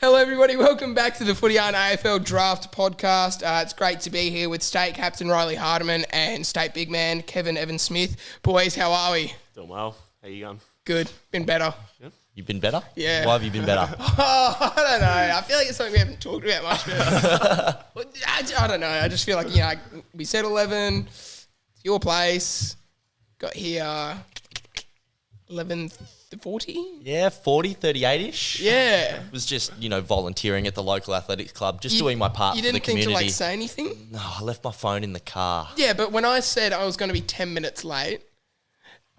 Hello, everybody. Welcome back to the Footy on AFL Draft Podcast. It's great to be here with State Captain Riley Hardeman and State Big Man Kevin Evans-Smith. Boys, how are we? Doing well. How you going? Good. Been better. Yep. You've been better? Yeah. Why have you been better? I don't know. I feel like it's something we haven't talked about much. But I don't know. I just feel like, we said 11. It's your place. Got here 11:40. Yeah, 40, 38-ish. Yeah. It was just, volunteering at the local athletics club, just doing my part for the community. You didn't think to, say anything? No, I left my phone in the car. Yeah, but when I said I was going to be 10 minutes late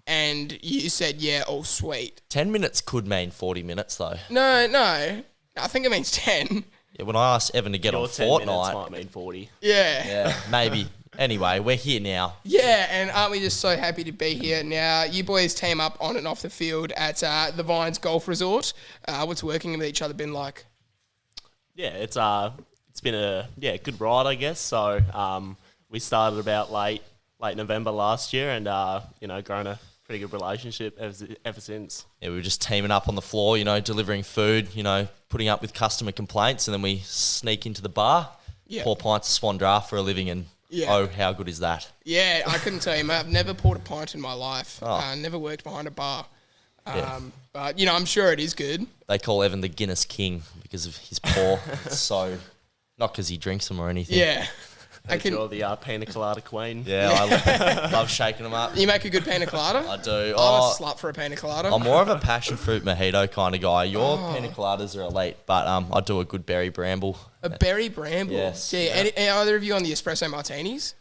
and you said, yeah, all sweet. 10 minutes could mean 40 minutes, though. No. I think it means 10. Yeah, when I asked Evan to get Your on 10 Fortnite... minutes might mean 40. Yeah. Yeah, maybe. Anyway, we're here now. Yeah, and aren't we just so happy to be here now? You boys team up on and off the field at the Vines Golf Resort. What's working with each other been like? Yeah, it's been a good ride, I guess. So we started about late November last year, and grown a pretty good relationship ever since. Yeah, we were just teaming up on the floor, delivering food, putting up with customer complaints, and then we sneak into the bar, pour pints of Swan Draft for a living, and oh, how good is that? Yeah, I couldn't tell you, mate. I've never poured a pint in my life. Never worked behind a bar. But, I'm sure it is good. They call Evan the Guinness King because of his pour. So, not because he drinks them or anything. Yeah. You're the pina colada queen. Yeah, I love shaking them up. You make a good pina colada? I do. I'm a slut for a pina colada. I'm more of a passion fruit mojito kind of guy. Your pina coladas are elite, but I do a good berry bramble. A berry bramble? Yes. Yeah. Are either of you on the espresso martinis?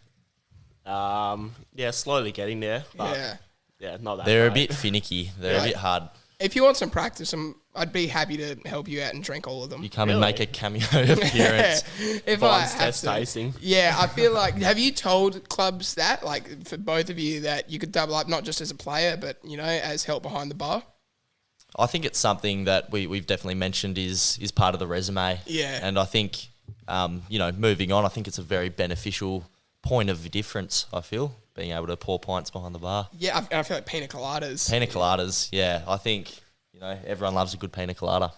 Slowly getting there. But not that They're great. a bit finicky. They're a bit hard. If you want some practice, I'd be happy to help you out and drink all of them. You come and make a cameo appearance. If Vines I test tasting. Yeah, I feel like, have you told clubs that, like for both of you, that you could double up not just as a player, but, as help behind the bar? I think it's something that we've definitely mentioned is part of the resume. Yeah. And I think, moving on, I think it's a very beneficial point of difference, I feel, being able to pour pints behind the bar. Yeah, I feel like pina coladas. Pina coladas, yeah. I think, everyone loves a good pina colada.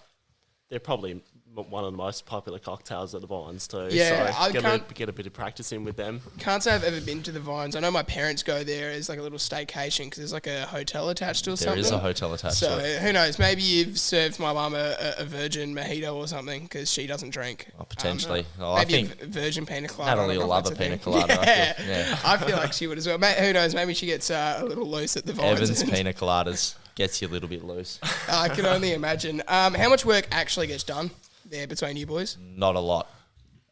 They're probably one of the most popular cocktails at the Vines too. Yeah, so get a bit of practice in with them. Can't say I've ever been to the Vines. I know my parents go there as like a little staycation because there's like a hotel attached to or something. There is a hotel attached so to it. Who knows? Maybe you've served my mum a virgin mojito or something because she doesn't drink. Oh, potentially. Maybe I think a virgin pina colada. Natalie will love a pina colada. Yeah. I feel like she would as well. Who knows? Maybe she gets a little loose at the Vines. Evans pina coladas gets you a little bit loose. I can only imagine. How much work actually gets done there between you boys? Not a lot.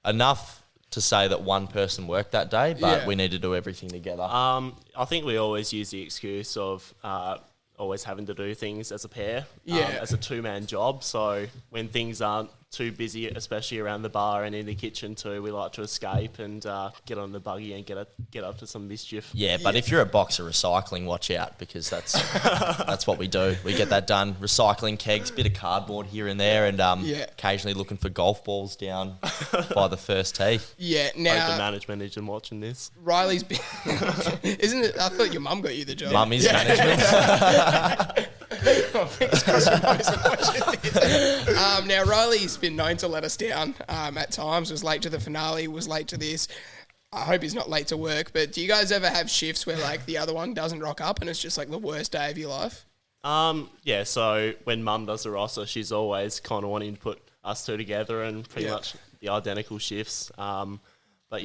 Enough to say that one person worked that day, but we need to do everything together. I think we always use the excuse of always having to do things as a pair, as a two-man job. So when things aren't too busy, especially around the bar and in the kitchen too, we like to escape and get on the buggy and get up to some mischief. Yeah, but if you're a boxer recycling, watch out because that's what we do. We get that done. Recycling kegs, bit of cardboard here and there, and occasionally looking for golf balls down by the first tee. Yeah, Hope now the management isn't watching this. Riley's been, isn't it? I thought your mum got you the job. Mum is management. Oh, fingers crossed your mum's not watching this. Now Riley's been known to let us down at times. Was late to the finale. Was late to this. I hope he's not late to work. But do you guys ever have shifts where like the other one doesn't rock up and it's just like the worst day of your life? Yeah. So when Mum does the roster, she's always kind of wanting to put us two together and pretty much the identical shifts. But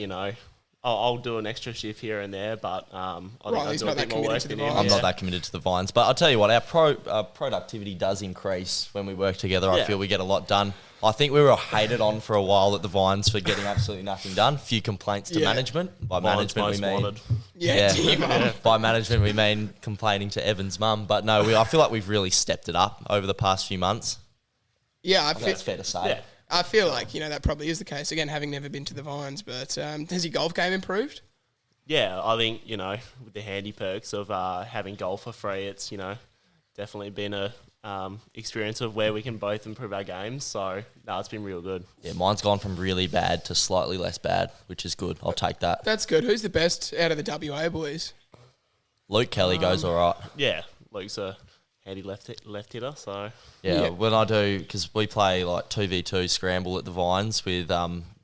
I'll do an extra shift here and there, but I think I'll do a bit more work than him. I'm not that committed to the Vines, but I'll tell you what, our productivity does increase when we work together. I feel we get a lot done. I think we were hated on for a while at the Vines for getting absolutely nothing done. Few complaints to management. By Vines management, we mean by management we mean complaining to Evan's mum. But no, I feel like we've really stepped it up over the past few months. Yeah, I think that's fair to say. Yeah. I feel like, that probably is the case. Again, having never been to the Vines, but has your golf game improved? Yeah, I think, with the handy perks of having golf for free, it's, definitely been a experience of where we can both improve our games. So, no, it's been real good. Yeah, mine's gone from really bad to slightly less bad, which is good. I'll take that. That's good. Who's the best out of the WA boys? Luke Kelly goes all right. Yeah, Luke's a handy left hitter. So yeah, when I do, because we play like 2v2 scramble at the Vines with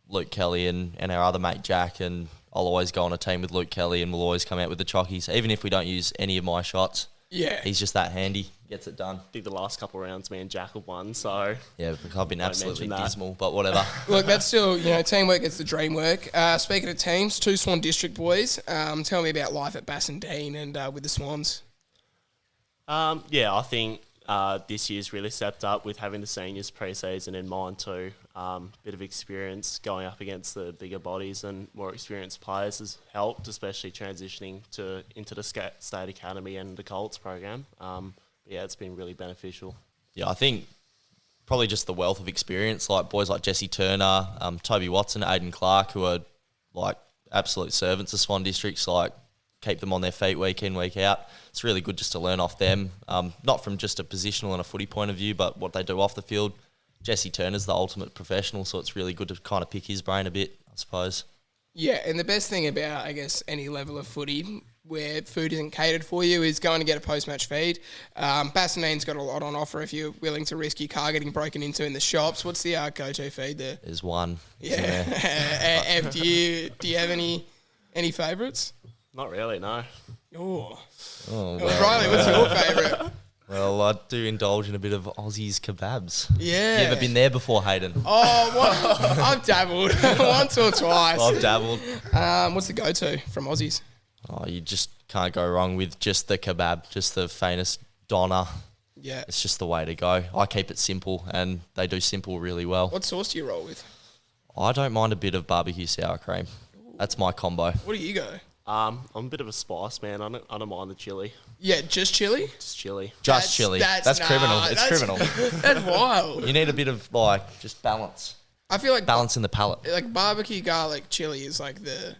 Luke Kelly and our other mate Jack, and I'll always go on a team with Luke Kelly and we'll always come out with the chockies, even if we don't use any of my shots. Yeah. He's just that handy, gets it done. I think the last couple of rounds me and Jack have won, so... Yeah, I've been absolutely dismal, but whatever. Look, that's still, teamwork is the dream work. Speaking of teams, 2 Swan District boys, tell me about life at Bassendean and with the Swans. I think this year's really stepped up with having the seniors pre-season in mind too. Bit of experience going up against the bigger bodies and more experienced players has helped, especially transitioning into the State Academy and the Colts program. It's been really beneficial. Yeah, I think probably just the wealth of experience, like boys like Jesse Turner, Toby Watson, Aidan Clark, who are like absolute servants of Swan Districts, like keep them on their feet week in, week out. It's really good just to learn off them, not from just a positional and a footy point of view, but what they do off the field. Jesse Turner's the ultimate professional, so it's really good to kind of pick his brain a bit, I suppose. Yeah, and the best thing about, I guess, any level of footy where food isn't catered for you is going to get a post-match feed. Bassendean's got a lot on offer if you're willing to risk your car getting broken into in the shops. What's the go-to feed there? There's one. Yeah. Ev, do you have any favourites? Not really, no. Oh, well, Riley, what's your favourite? Well, I do indulge in a bit of Aussie's kebabs. Yeah. You ever been there before, Hayden? Oh, well, I've dabbled once or twice. I've dabbled. What's the go-to from Aussies? Oh, you just can't go wrong with just the kebab, just the faintest doner. Yeah. It's just the way to go. I keep it simple, and they do simple really well. What sauce do you roll with? I don't mind a bit of barbecue sour cream. That's my combo. What do you go? I'm a bit of a spice man. I don't mind the chili. Yeah, just chili? Just chili. Just chili. That's criminal. It's criminal. That's wild. You need a bit of, just balance. I feel like balance in the palate. Like barbecue garlic chili is like the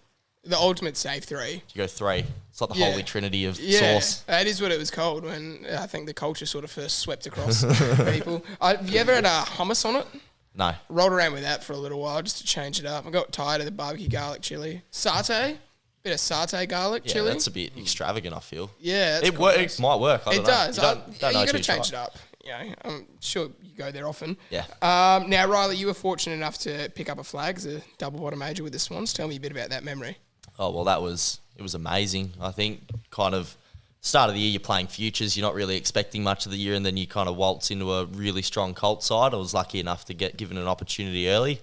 ultimate safe 3. You go 3. It's like the holy trinity of sauce. That is what it was called when I think the culture sort of first swept across people. Have you ever had a hummus on it? No. Rolled around with that for a little while just to change it up. I got tired of the barbecue garlic chili. Satay? Bit of satay garlic chili. That's a bit extravagant, I feel. Yeah, that's it might work. I don't know. does. You don't know you got to till you change try. it up. I'm sure you go there often. Yeah. Now, Riley, you were fortunate enough to pick up a flag as a double bottom major with the Swans. Tell me a bit about that memory. Oh, well, it was amazing. I think kind of start of the year you're playing futures. You're not really expecting much of the year, and then you kind of waltz into a really strong Colt side. I was lucky enough to get given an opportunity early.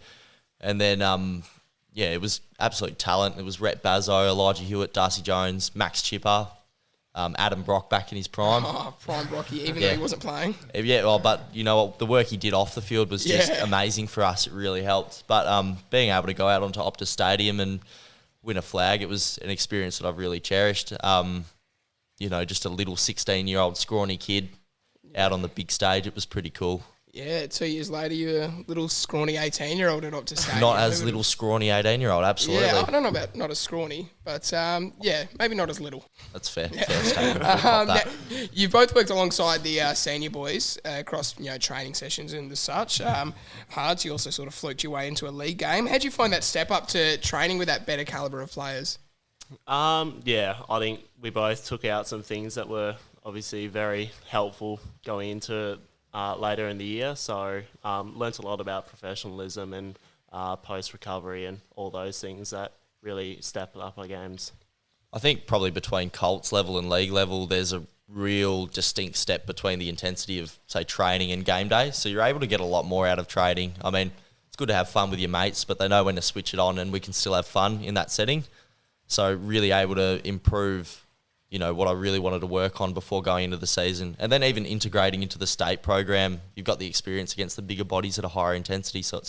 And then... it was absolute talent. It was Rhett Bazzo, Elijah Hewitt, Darcy Jones, Max Chipper, Adam Brock back in his prime. Oh, prime Brocky, even though he wasn't playing. Yeah, well, but you know what? The work he did off the field was just amazing for us. It really helped. But being able to go out onto Optus Stadium and win a flag, it was an experience that I've really cherished. Just a little 16-year-old scrawny kid out on the big stage. It was pretty cool. Yeah, 2 years later, you're a little scrawny 18-year-old at Optus Stadium. Not as little scrawny 18-year-old, absolutely. Yeah, I don't know about not as scrawny, but maybe not as little. That's fair. Fair statement. Now, you've both worked alongside the senior boys across training sessions and the such. Hards, you also sort of fluked your way into a league game. How'd you find that step up to training with that better calibre of players? I think we both took out some things that were obviously very helpful going into later in the year, so learnt a lot about professionalism and post-recovery and all those things that really step up our games. I think probably between Colts level and league level, there's a real distinct step between the intensity of, say, training and game day, so you're able to get a lot more out of training. I mean, it's good to have fun with your mates, but they know when to switch it on and we can still have fun in that setting, so really able to improve what I really wanted to work on before going into the season. And then even integrating into the state program, you've got the experience against the bigger bodies at a higher intensity. So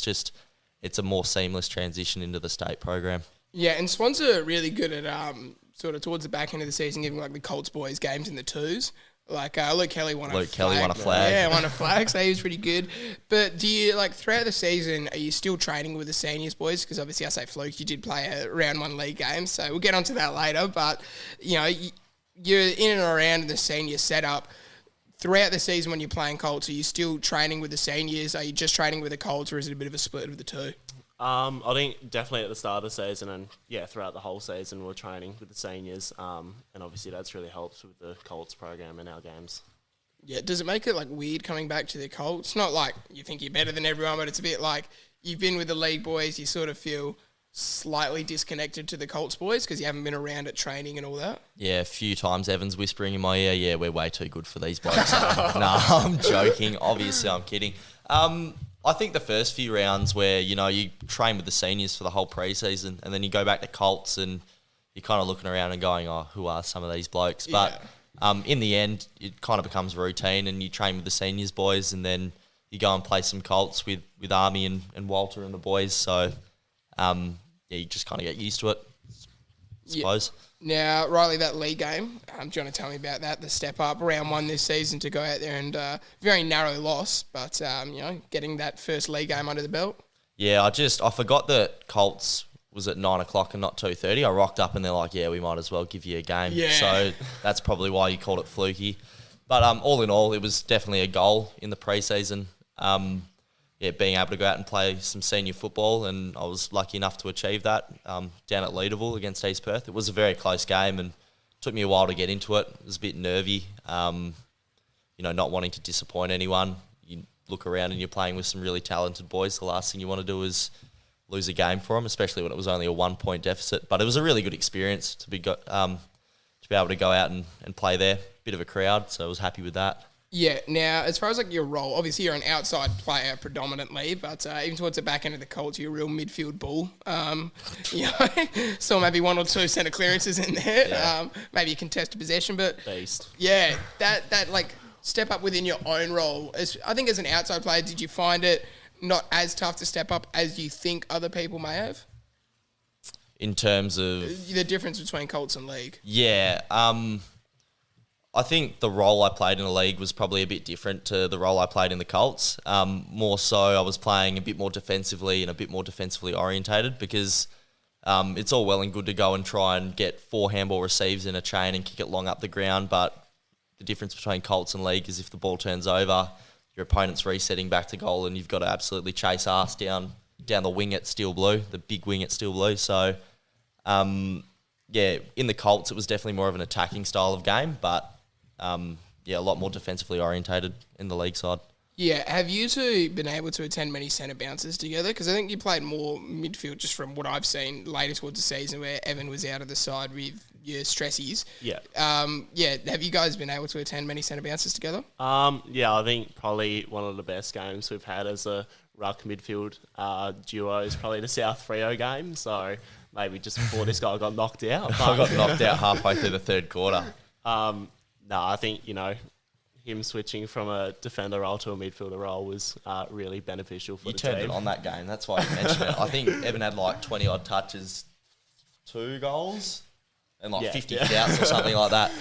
it's a more seamless transition into the state program. Yeah, and Swans are really good at sort of towards the back end of the season, giving like the Colts boys games in the 2s. Like Luke Kelly won a flag. Yeah, won a flag, so he was pretty good. But do you, throughout the season, are you still training with the seniors boys? Because obviously I say fluke, you did play a round 1 league game, so we'll get onto that later. But, you're in and around the senior setup. Throughout the season when you're playing Colts, are you still training with the seniors? Are you just training with the Colts, or is it a bit of a split of the two? I think definitely at the start of the season and, throughout the whole season we're training with the seniors and obviously that's really helps with the Colts program and our games. Yeah, does it make it like weird coming back to the Colts? Not like you think you're better than everyone, but it's a bit like you've been with the league boys, you sort of feel slightly disconnected to the Colts boys because you haven't been around at training and all that. Yeah, a few times Evan's whispering in my ear, yeah, we're way too good for these blokes. No, I'm joking. Obviously, I'm kidding. I think the first few rounds where, you train with the seniors for the whole preseason and then you go back to Colts and you're kind of looking around and going, oh, who are some of these blokes? But in the end, it kind of becomes routine and you train with the seniors boys and then you go and play some Colts with Army and Walter and the boys. So, you just kind of get used to it, I suppose. Now, Riley, that league game, do you want to tell me about that, the step up, round 1 this season to go out there and very narrow loss, but, getting that first league game under the belt? Yeah, I forgot that Colts was at 9 o'clock and not 2:30. I rocked up and they're like, yeah, we might as well give you a game. Yeah. So that's probably why you called it fluky. But all in all, it was definitely a goal in the preseason. Being able to go out and play some senior football, and I was lucky enough to achieve that down at Leederville against East Perth. It was a very close game and took me a while to get into it. It was a bit nervy, not wanting to disappoint anyone. You look around and you're playing with some really talented boys. The last thing you want to do is lose a game for them, especially when it was only a 1-point deficit. But it was a really good experience to be able to go out and play there. Bit of a crowd, so I was happy with that. Yeah, now, as far as like your role, obviously you're an outside player predominantly, but even towards the back end of the Colts, you're a real midfield bull. So maybe 1 or 2 centre clearances in there. Yeah. Maybe you contest a possession, but Beast. yeah, that like step up within your own role. I think as an outside player, did you find it not as tough to step up as you think other people may have? In terms of The difference between Colts and league. Yeah, I think the role I played in the league was probably a bit different to the role I played in the Colts. More so, I was playing a bit more defensively and a bit more defensively orientated because it's all well and good to go and try and get 4 handball receives in a chain and kick it long up the ground, but the difference between Colts and league is if the ball turns over, your opponent's resetting back to goal and you've got to absolutely chase arse down the wing at Steel Blue, the big wing at Steel Blue. So, in the Colts, it was definitely more of an attacking style of game, but a lot more defensively orientated in the league side. Yeah, have you two been able to attend many centre bounces together? Because I think you played more midfield just from what I've seen later towards the season where Evan was out of the side with your stressies. Yeah. Have you guys been able to attend many centre bounces together? I think probably one of the best games we've had as a ruck midfield duo is probably the South Freo game. So maybe just before this guy got knocked out. I got knocked out halfway through the third quarter. I think, him switching from a defender role to a midfielder role was really beneficial for the team. You turned it on that game. That's why you mentioned it. I think Evan had like 20-odd touches, 2 goals, and 50 outs or something like that.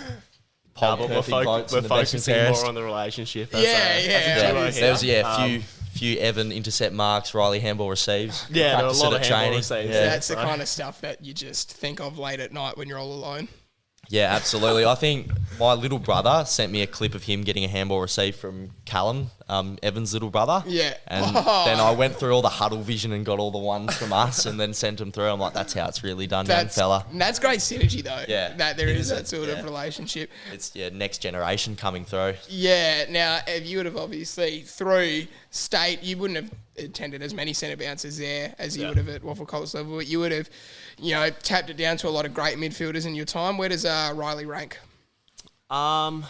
But we're focusing more on the relationship. There was few Evan intercept marks, Riley handball receives. Yeah, there were a lot of handball receives. Yeah. That's the kind of stuff that you just think of late at night when you're all alone. Yeah, absolutely. I think my little brother sent me a clip of him getting a handball receive from Callum, Evan's little brother. Yeah. And then I went through all the huddle vision and got all the ones from us and then sent them through. I'm like, that's how it's really done, young fella. That's great synergy, though. Yeah. That there is that sort of relationship. It's, next generation coming through. Yeah. Now, if you would have obviously, through state, you wouldn't have attended as many centre bounces there as you would have at Waffle Colts level. But you would have, tapped it down to a lot of great midfielders in your time. Where does Riley rank? 1.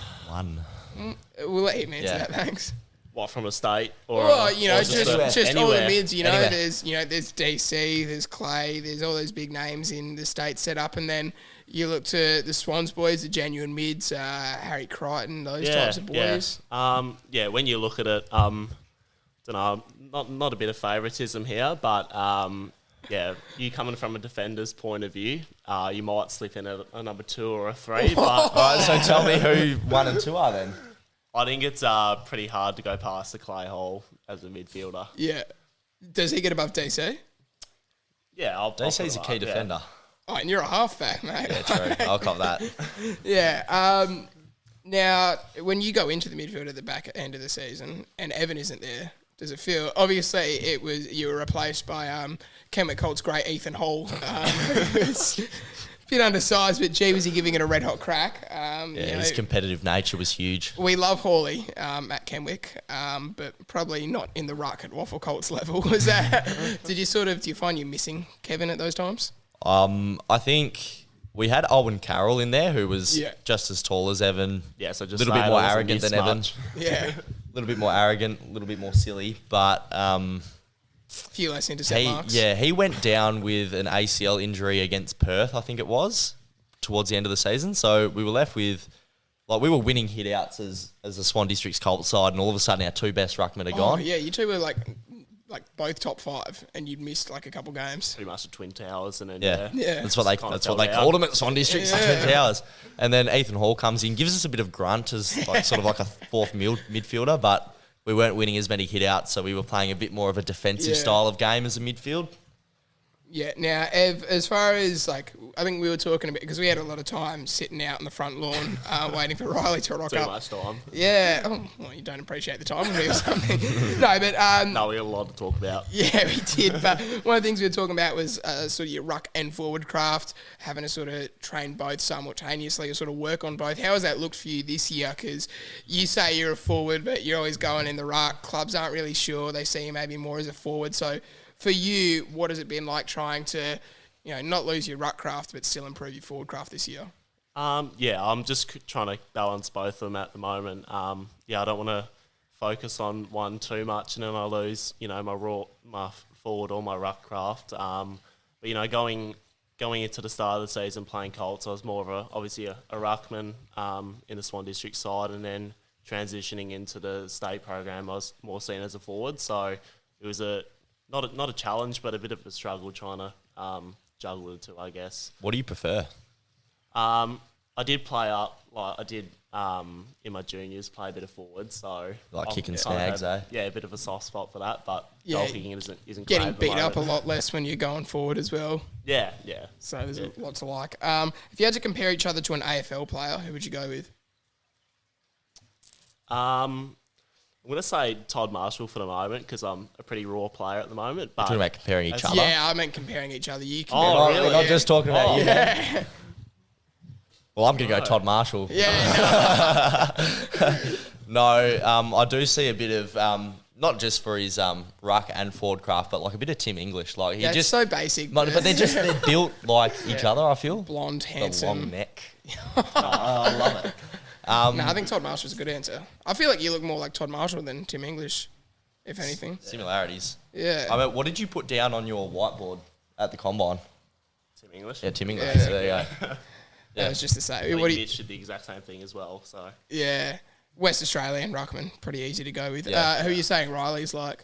We'll let him answer that, thanks. What, from a state? Or just all the mids, Anywhere. there's DC, there's Clay, there's all those big names in the state set up, and then you look to the Swans boys, the genuine mids, Harry Crichton, those types of boys. Yeah. When you look at it, don't know, not a bit of favouritism here, but you coming from a defender's point of view, you might slip in a number 2 or a 3. But all right, so tell me who 1 and 2 are then. I think it's pretty hard to go past the Clay Hall as a midfielder. Yeah. Does he get above DC? Yeah, DC's a key defender. Oh, and you're a halfback, mate. Yeah, true. I'll cop that. Yeah. Now, when you go into the midfield at the back end of the season and Evan isn't there, does it feel... Obviously, you were replaced by Kent McCult's great Ethan Hall, who's bit undersized, but gee, was he giving it a red hot crack. His competitive nature was huge. We love Hawley at Kenwick, but probably not in the ruck at Waffle Colts level. Was that? Do you find you missing Kevin at those times? I think we had Owen Carroll in there, who was just as tall as Evan. Yeah, so a just little bit more arrogant than Evan. Yeah, a little bit more arrogant, a little bit more silly, but few less intercept marks. Yeah, he went down with an ACL injury against Perth, I think it was, towards the end of the season. So we were left with, we were winning hit-outs as the Swan District's Colt side, and all of a sudden our two best ruckmen are gone. Yeah, you two were like both top 5, and you'd missed a couple games. Pretty much the Twin Towers, and then yeah. That's what they called them at Swan Districts, the Twin Towers. And then Ethan Hall comes in, gives us a bit of grunt as sort of like a fourth midfielder, but we weren't winning as many hit-outs, so we were playing a bit more of a defensive style of game as a midfield. Yeah. Now, Ev, as far as I think we were talking about, because we had a lot of time sitting out in the front lawn waiting for Riley to rock up. Too much time. Yeah. Oh, well, you don't appreciate the time or something. No, but no, we had a lot to talk about. Yeah, we did. But one of the things we were talking about was sort of your ruck and forward craft, having to sort of train both simultaneously or sort of work on both. How has that looked for you this year? Because you say you're a forward, but you're always going in the ruck. Clubs aren't really sure. They see you maybe more as a forward. So for you, what has it been like trying to, not lose your ruck craft but still improve your forward craft this year? I'm just trying to balance both of them at the moment. I don't want to focus on one too much, and then I lose, my forward or my ruck craft. But going into the start of the season playing Colts, I was more of obviously a ruckman in the Swan District side, and then transitioning into the state program, I was more seen as a forward. So it was not a challenge, but a bit of a struggle trying to juggle the two, I guess. What do you prefer? I did play up, in my juniors, play a bit of forward, so kicking snags, Yeah, a bit of a soft spot for that, but goal kicking isn't getting great beat up a lot less when you're going forward as well. Yeah. So there's a lot to like. If you had to compare each other to an AFL player, who would you go with? I'm going to say Todd Marshall for the moment because I'm a pretty raw player at the moment. But talking about comparing each other? Yeah, I meant comparing each other. You really? We're not just talking about you. Yeah. Well, I'm going to go Todd Marshall. Yeah. No, I do see a bit of, not just for his ruck and forward craft, but a bit of Tim English. That's so basic. But they're built like each other, I feel. Blonde, The handsome. long neck. I love it. No, I think Todd Marshall's a good answer. I feel like you look more like Todd Marshall than Tim English, if anything. Similarities. Yeah. I mean, what did you put down on your whiteboard at the combine? Tim English. Yeah, Tim English. Yeah. There you go. That was just to say. Mitch did the exact same thing as well. So yeah, West Australian ruckman, pretty easy to go with. Yeah. Who are you saying Riley's like?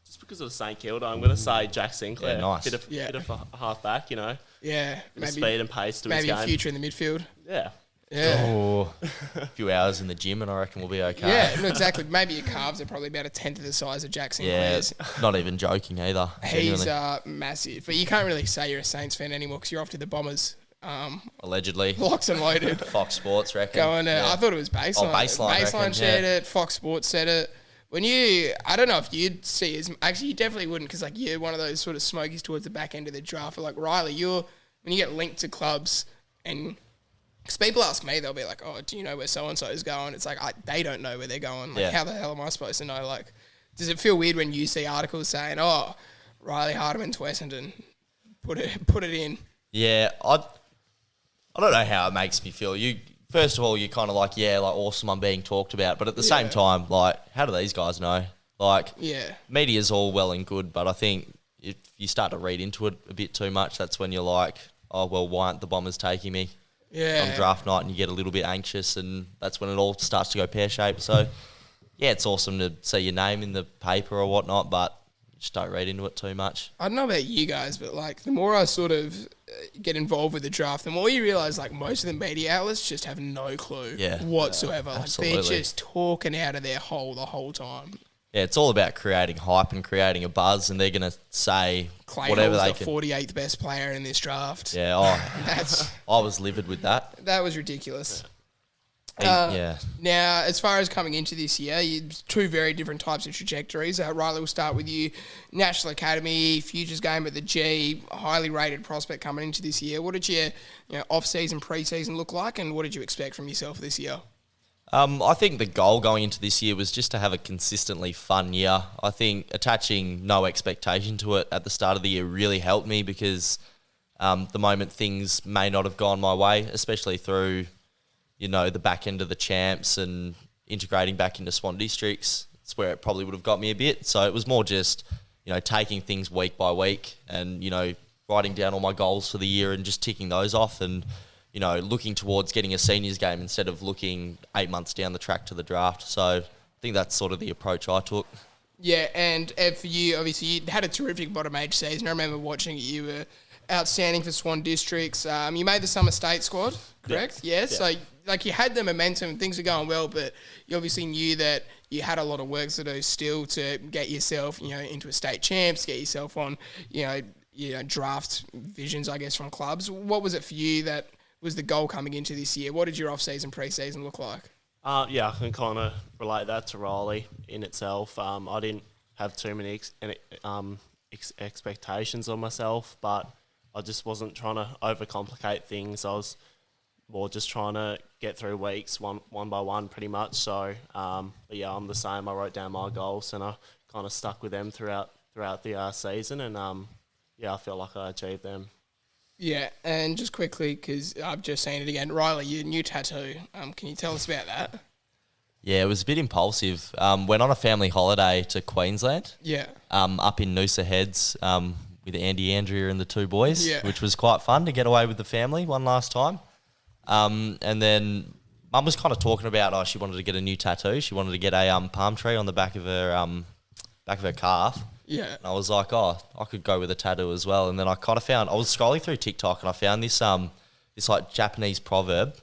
Just because of St Kilda, I'm going to say Jack Sinclair. Yeah, nice. Bit of a halfback, Yeah, maybe speed and pace to his maybe game. a future in the midfield. Yeah. Yeah. Oh, a few hours in the gym and I reckon we'll be okay. Yeah, no, exactly. Maybe your calves are probably about a tenth of the size of Jack Sinclair's. Yeah, not even joking either. He's massive. But you can't really say you're a Saints fan anymore because you're off to the Bombers. Allegedly. Locks and loaded. Fox Sports reckon. I thought it was Baseline. Baseline shared it. Fox Sports said it. I don't know if you'd see actually you definitely wouldn't because you're one of those sort of smokies towards the back end of the draft. But Riley, when you get linked to clubs and because people ask me, they'll be like, "Oh, do you know where so and so is going?" It's they don't know where they're going. How the hell am I supposed to know? Does it feel weird when you see articles saying, "Oh, Riley Hardeman to Essendon, put it in"? Yeah, I don't know how it makes me feel. First of all, you're kind of awesome, I'm being talked about. But at the same time, how do these guys know? Media's all well and good, but I think if you start to read into it a bit too much, that's when you're like, oh, well, why aren't the Bombers taking me? Yeah. On draft night, and you get a little bit anxious, and that's when it all starts to go pear-shaped. So, yeah, it's awesome to see your name in the paper or whatnot, but just don't read into it too much. I don't know about you guys, but the more I sort of get involved with the draft, the more you realise most of the media outlets just have no clue whatsoever. Absolutely. They're just talking out of their hole the whole time. Yeah, it's all about creating hype and creating a buzz, and they're going to say Clay whatever Hall's they the can. 48th best player in this draft. Yeah, I was livid with that. That was ridiculous. Yeah. Now, as far as coming into this year, two very different types of trajectories. Riley, we'll start with you. National Academy, Futures game at the G, highly rated prospect coming into this year. What did your off-season, pre-season look like, and what did you expect from yourself this year? I think the goal going into this year was just to have a consistently fun year. I think attaching no expectation to it at the start of the year really helped me because the moment things may not have gone my way, especially through the back end of the champs and integrating back into Swan districts, it's where it probably would have got me a bit. So it was more just, taking things week by week and, writing down all my goals for the year and just ticking those off and, looking towards getting a seniors game instead of looking 8 months down the track to the draft. So I think that's sort of the approach I took. Yeah, and for you, obviously, you had a terrific bottom age season. I remember watching it. You were outstanding for Swan districts. You made the Summer State squad, correct? Yeah. So, you had the momentum, things were going well, but you obviously knew that you had a lot of work to do still to get yourself, into a state champs, get yourself on, draft visions, I guess, from clubs. What was it for you that was the goal coming into this year? What did your off-season, pre-season look like? I can kind of relate that to Riley in itself. I didn't have too many expectations on myself, but I just wasn't trying to overcomplicate things. I was more just trying to get through weeks one by one pretty much. So, I'm the same. I wrote down my goals and I kind of stuck with them throughout the season and, I feel like I achieved them. Yeah, and just quickly, because I've just seen it again, Riley, your new tattoo, can you tell us about that? Yeah, it was a bit impulsive. Went on a family holiday to Queensland. Yeah. Up in Noosa Heads with Andy, Andrea and the two boys, yeah. which was quite fun to get away with the family one last time. And then Mum was kind of talking about, she wanted to get a new tattoo. She wanted to get a palm tree on the back of her calf. Yeah. And I was like, I could go with a tattoo as well. And then I kind of found, I was scrolling through TikTok and I found this like Japanese proverb,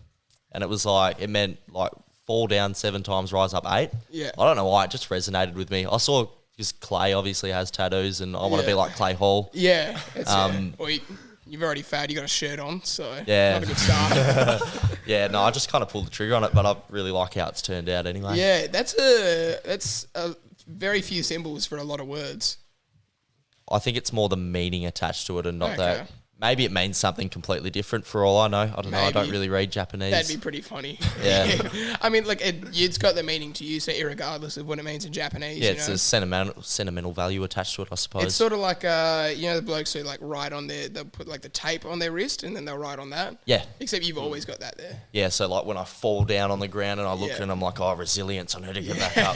and it was like, it meant like fall down 7 times, rise up 8. Yeah. I don't know why, it just resonated with me. I saw, because Clay obviously has tattoos and I want to be like Clay Hall. Yeah. Well, you've already fouled, you got a shirt on, so yeah. not a good start. Yeah, no, I just kind of pulled the trigger on it, but I really like how it's turned out anyway. Yeah, that's a very few symbols for a lot of words. I think it's more the meaning attached to it and not that. Maybe it means something completely different for all I know. I don't know. I don't really read Japanese. That'd be pretty funny. Yeah. I mean, like, it's got the meaning to you, so irregardless of what it means in Japanese. Yeah, it's a sentimental value attached to it, I suppose. It's sort of like, the blokes who, like, write on they'll put, like, the tape on their wrist and then they'll write on that. Yeah. Except you've always got that there. Yeah, so, like, when I fall down on the ground and I look and I'm like, resilience, I need to get back up.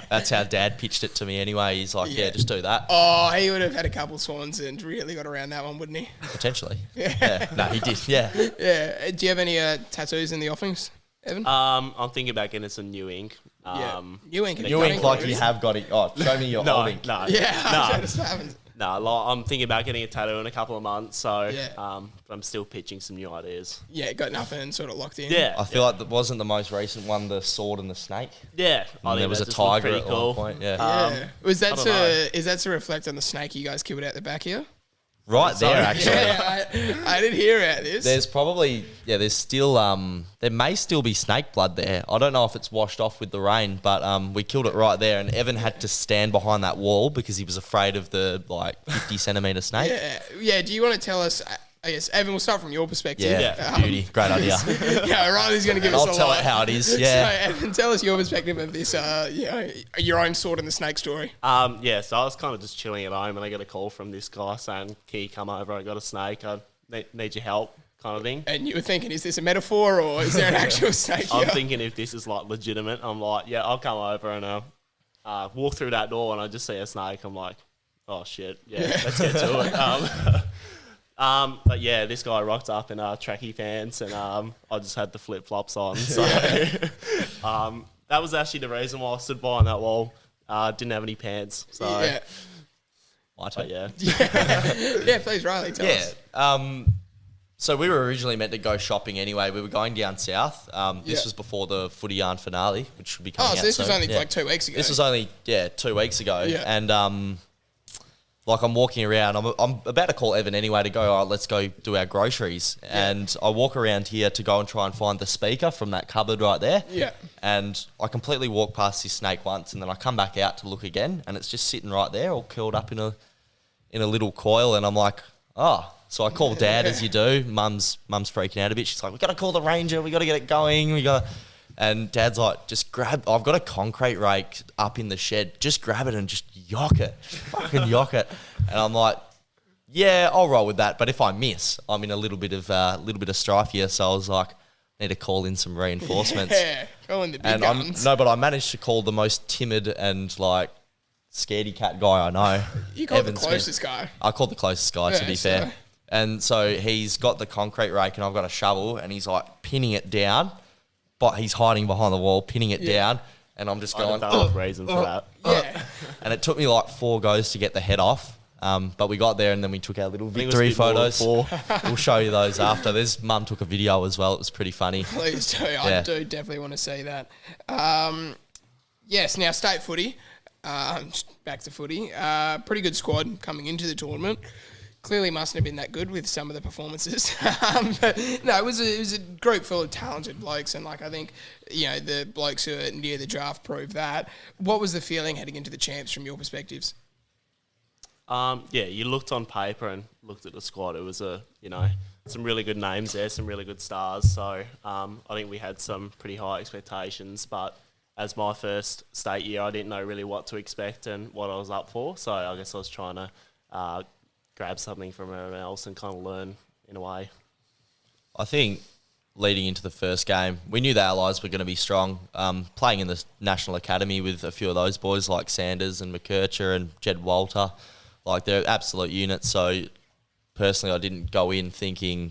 That's how Dad pitched it to me anyway. He's like, yeah, just do that. Oh, he would have had a couple swans and really got around that one, wouldn't he? Potentially. Yeah. No, he did. Yeah. Yeah. Do you have any tattoos in the offings, Evan? I'm thinking about getting some new ink. New ink. New ink, like you have got it. Oh, show me your old ink. No. Yeah. I'm thinking about getting a tattoo in a couple of months, so yeah. I'm still pitching some new ideas. Yeah, got nothing sort of locked in. Yeah. I feel like that wasn't the most recent one, the sword and the snake. Yeah. And there was a tiger at one point. Yeah. Is that to reflect on the snake you guys killed out the back here? Right there, actually. Yeah, I did hear about this. There's probably, there's still, there may still be snake blood there. I don't know if it's washed off with the rain, but we killed it right there, and Evan had to stand behind that wall because he was afraid of the, 50-centimetre snake. Yeah. Do you want to tell us, I guess, Evan, we'll start from your perspective. Yeah, beauty. Great idea. Yeah, Riley's going to give us I'll tell it how it is, yeah. So, Evan, tell us your perspective of this, your own sword and the snake story. So I was kind of just chilling at home and I got a call from this guy saying, can you come over? I got a snake. I need your help kind of thing. And you were thinking, is this a metaphor or is there an actual snake here? I'm thinking if this is, legitimate, I'm like, yeah, I'll come over and walk through that door and I just see a snake. I'm like, oh, shit. Yeah, let's get to it. But yeah, this guy rocked up in tracky pants and I just had the flip-flops on. So that was actually the reason why I stood behind that wall. Didn't have any pants. So yeah. Yeah, please, Riley, tell us. So we were originally meant to go shopping anyway. We were going down south. This was before the Footy yarn finale, which should be coming out so this was only 2 weeks ago. This was only 2 weeks ago. Yeah. And like I'm walking around. I'm about to call Evan anyway to go, all right, let's go do our groceries. Yeah. And I walk around here to go and try and find the speaker from that cupboard right there. Yeah. And I completely walk past this snake once, and then I come back out to look again, and it's just sitting right there, all curled up in a little coil. And I'm like, oh. So I call Dad, as you do. Mum's freaking out a bit. She's like, we got to call the ranger. We got to get it going. And Dad's like, just grab. I've got a concrete rake up in the shed. Just grab it and just yock it. Fucking yock it. And I'm like, yeah, I'll roll with that. But if I miss, I'm in a little bit of strife here. So I was like, need to call in some reinforcements. Yeah, call in the big guns. But I managed to call the most timid and like scaredy cat guy I know. You called the closest guy. I called the closest guy, to be fair. And so he's got the concrete rake and I've got a shovel, and he's like pinning it down, but he's hiding behind the wall, pinning it down. And I'm just going, reason for that. Yeah. And it took me like 4 goes to get the head off. But we got there, and then we took our little victory photos. We'll show you those after. Mum took a video as well. It was pretty funny. Please do. I do definitely want to see that. Yes, now state footy. Back to footy. Pretty good squad coming into the tournament. Clearly mustn't have been that good with some of the performances. But no, it was a group full of talented blokes, and like I think, the blokes who are near the draft proved that. What was the feeling heading into the champs from your perspectives? You looked on paper and looked at the squad. It was some really good names there, some really good stars. So I think we had some pretty high expectations. But as my first state year, I didn't know really what to expect and what I was up for. So I guess I was trying to grab something from everyone else and kind of learn in a way. I think leading into the first game, we knew the Allies were going to be strong. Playing in the National Academy with a few of those boys like Sanders and McKercher and Jed Walter, like they're absolute units. So personally, I didn't go in thinking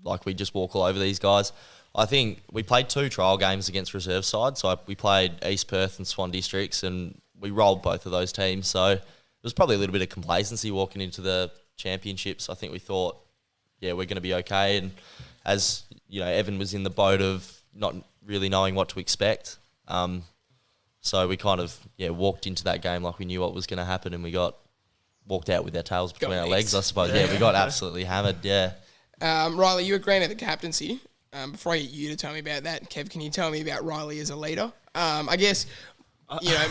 like we just walk all over these guys. I think we played 2 trial games against reserve sides. So we played East Perth and Swan Districts, and we rolled both of those teams. So it was probably a little bit of complacency walking into the championships. I think we thought, we're going to be okay. And as Evan was in the boat of not really knowing what to expect. So we kind of walked into that game like we knew what was going to happen, and we walked out with our tails between our legs, I suppose. Yeah, we got absolutely hammered. Yeah. Riley, you were granted the captaincy. Before I get you to tell me about that, Kev, can you tell me about Riley as a leader? I guess.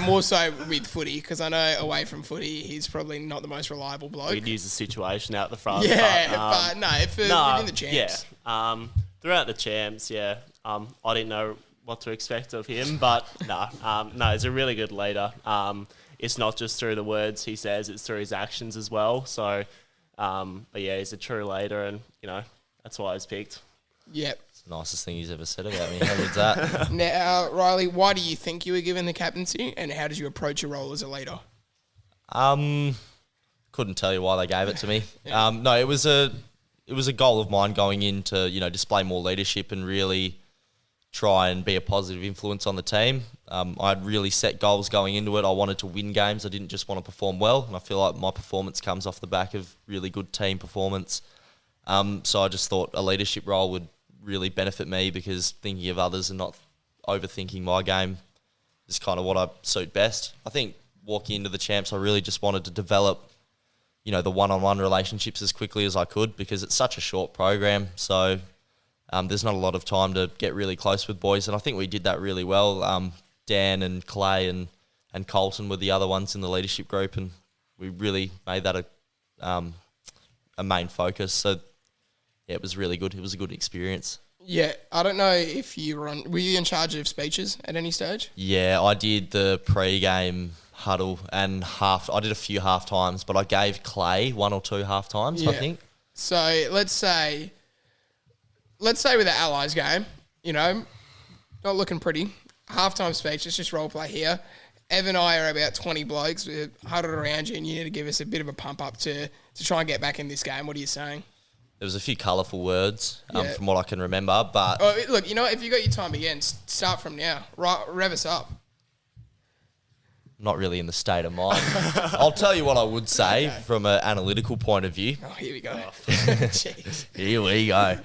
More so with footy, because I know away from footy, he's probably not the most reliable bloke. We'd use the situation out the front. Yeah, but within the champs. Yeah, throughout the champs, I didn't know what to expect of him, but no, he's a really good leader. It's not just through the words he says, it's through his actions as well. So, he's a true leader, and, that's why he's picked. Yep. The nicest thing he's ever said about me. How good's that? Now, Riley, why do you think you were given the captaincy, and how did you approach your role as a leader? Couldn't tell you why they gave it to me. No, it was a goal of mine going in to display more leadership and really try and be a positive influence on the team. I'd really set goals going into it. I wanted to win games. I didn't just want to perform well, and I feel like my performance comes off the back of really good team performance. So I just thought a leadership role would really benefit me, because thinking of others and not overthinking my game is kind of what I suit best. I think walking into the champs, I really just wanted to develop, the one-on-one relationships as quickly as I could, because it's such a short program. So there's not a lot of time to get really close with boys, and I think we did that really well. Dan and Clay and Colton were the other ones in the leadership group, and we really made that a main focus. So it was really good. It was a good experience. Yeah, I don't know if were you in charge of speeches at any stage? Yeah, I did the pre-game huddle and I did a few half times, but I gave Clay 1 or 2 half times, I think. So let's say with the Allies game, not looking pretty. Halftime speech, let's just role play here. Ev and I are about 20 blokes. We're huddled around you, and you need to give us a bit of a pump up to try and get back in this game. What are you saying? There was a few colourful words from what I can remember, but... look, if you got your time again, start from now. Rev us up. Not really in the state of mind. I'll tell you what I would say from an analytical point of view. Oh, here we go. Jeez. Here we go.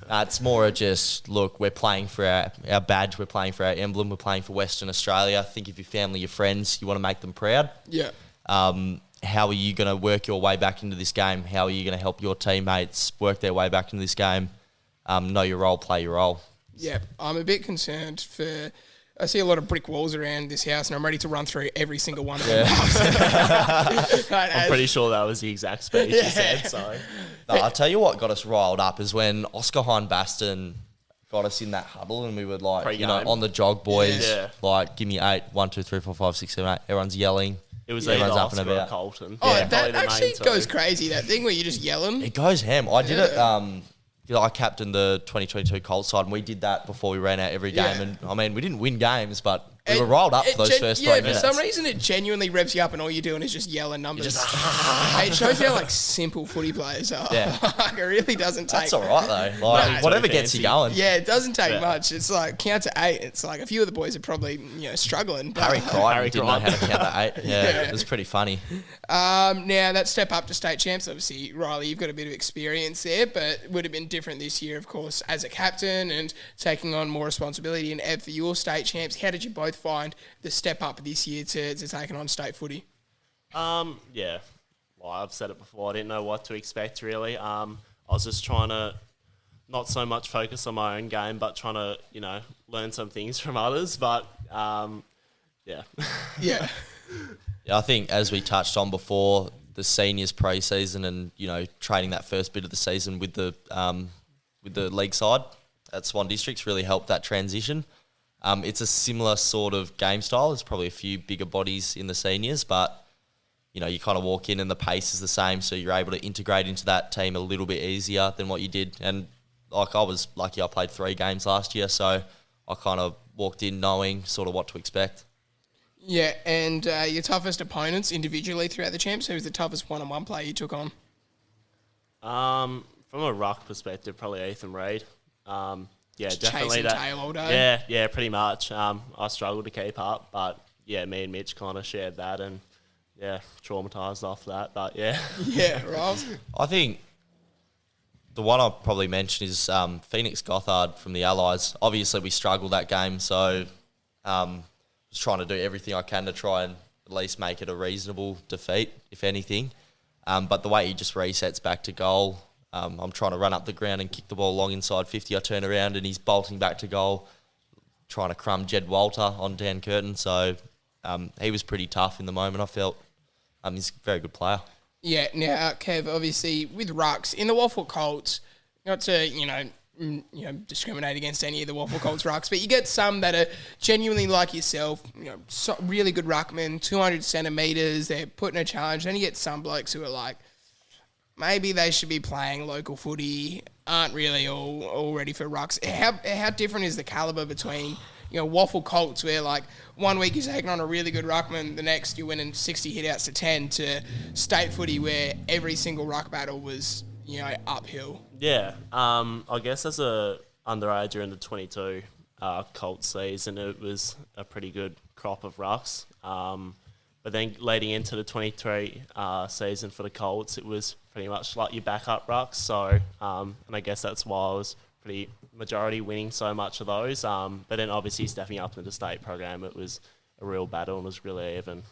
It's more of just, look, we're playing for our badge, we're playing for our emblem, we're playing for Western Australia. Think of your family, your friends, you want to make them proud. Yeah. how are you going to work your way back into this game? How are you going to help your teammates work their way back into this game? Know your role, play your role. Yeah, I'm a bit concerned for... I see a lot of brick walls around this house, and I'm ready to run through every single one of them. I'm pretty sure that was the exact speech you said. So, no, I'll tell you what got us riled up is when Oscar Hine-Baston got us in that huddle, and we were like, Pre-game. on the jog, boys. Yeah. Like, give me 8, 1, 2, 3, 4, 5, 6, 7, 8. Everyone's yelling. it was Everyone's either up and Oscar or about. Colton. Oh, Yeah, probably that the main actually two. goes crazy, that thing where you're just yelling. It goes ham. I did it. I captained the 2022 Colts side, and we did that before we ran out every game. Yeah. And I mean, we didn't win games, but we were riled up for those first 3 minutes. For some reason it genuinely revs you up, and all you're doing is just yelling numbers. It shows how like simple footy players are. Yeah. Like, it really doesn't take. That's all right though. Like No, whatever too gets you fancy. going. Yeah, it doesn't take Yeah. much. It's like count to 8. It's like a few of the boys are probably struggling. But, Harry Crichton didn't know Crichton. how to count to 8. Yeah, it was pretty funny. Now that step up to state champs, obviously, Riley, you've got a bit of experience there, but it would have been different this year, of course, as a captain and taking on more responsibility. And Ev, for your state champs, how did you both find the step up this year to taking on state footy? Yeah. Well, I've said it before. I didn't know what to expect, really. I was just trying to not so much focus on my own game, but trying to, learn some things from others. But, yeah. Yeah. Yeah, I think as we touched on before, the seniors pre-season and training that first bit of the season with the league side at Swan Districts really helped that transition. It's a similar sort of game style. There's probably a few bigger bodies in the seniors, but you kind of walk in and the pace is the same, so you're able to integrate into that team a little bit easier than what you did. And like I was lucky, I played 3 games last year, so I kind of walked in knowing sort of what to expect. Yeah, and your toughest opponents individually throughout the champs, who was the toughest one-on-one player you took on? From a ruck perspective, probably Ethan Reid. Just definitely chasing tail all day. Yeah, pretty much. I struggled to keep up, but yeah, me and Mitch kind of shared that, and yeah, traumatised off that. But yeah, Yeah, right. I think the one I'll probably mention is Phoenix Gothard from the Allies. Obviously, we struggled that game, so was trying to do everything I can to try and at least make it a reasonable defeat, if anything. But the way he just resets back to goal, I'm trying to run up the ground and kick the ball long inside 50. I turn around and he's bolting back to goal, trying to crumb Jed Walter on Dan Curtin. So he was pretty tough in the moment, I felt. He's a very good player. Yeah, now, Kev, obviously, with rucks, in the Waffle Colts, not to, discriminate against any of the Waffle Colts rucks, but you get some that are genuinely like yourself, really good ruckmen, 200 centimetres, they're putting a challenge. Then you get some blokes who are like, maybe they should be playing local footy, aren't really all ready for rucks. How different is the calibre between, Waffle Colts, where like 1 week you're taking on a really good ruckman, the next you're winning 60 hit-outs to 10, to state footy where every single ruck battle was, uphill? Yeah, I guess as a underager in the 22 Colts season, it was a pretty good crop of rucks. But then leading into the 23 season for the Colts, it was pretty much like your backup rucks. So, and I guess that's why I was pretty majority winning so much of those. But then obviously stepping up into the state program, it was a real battle and was really even.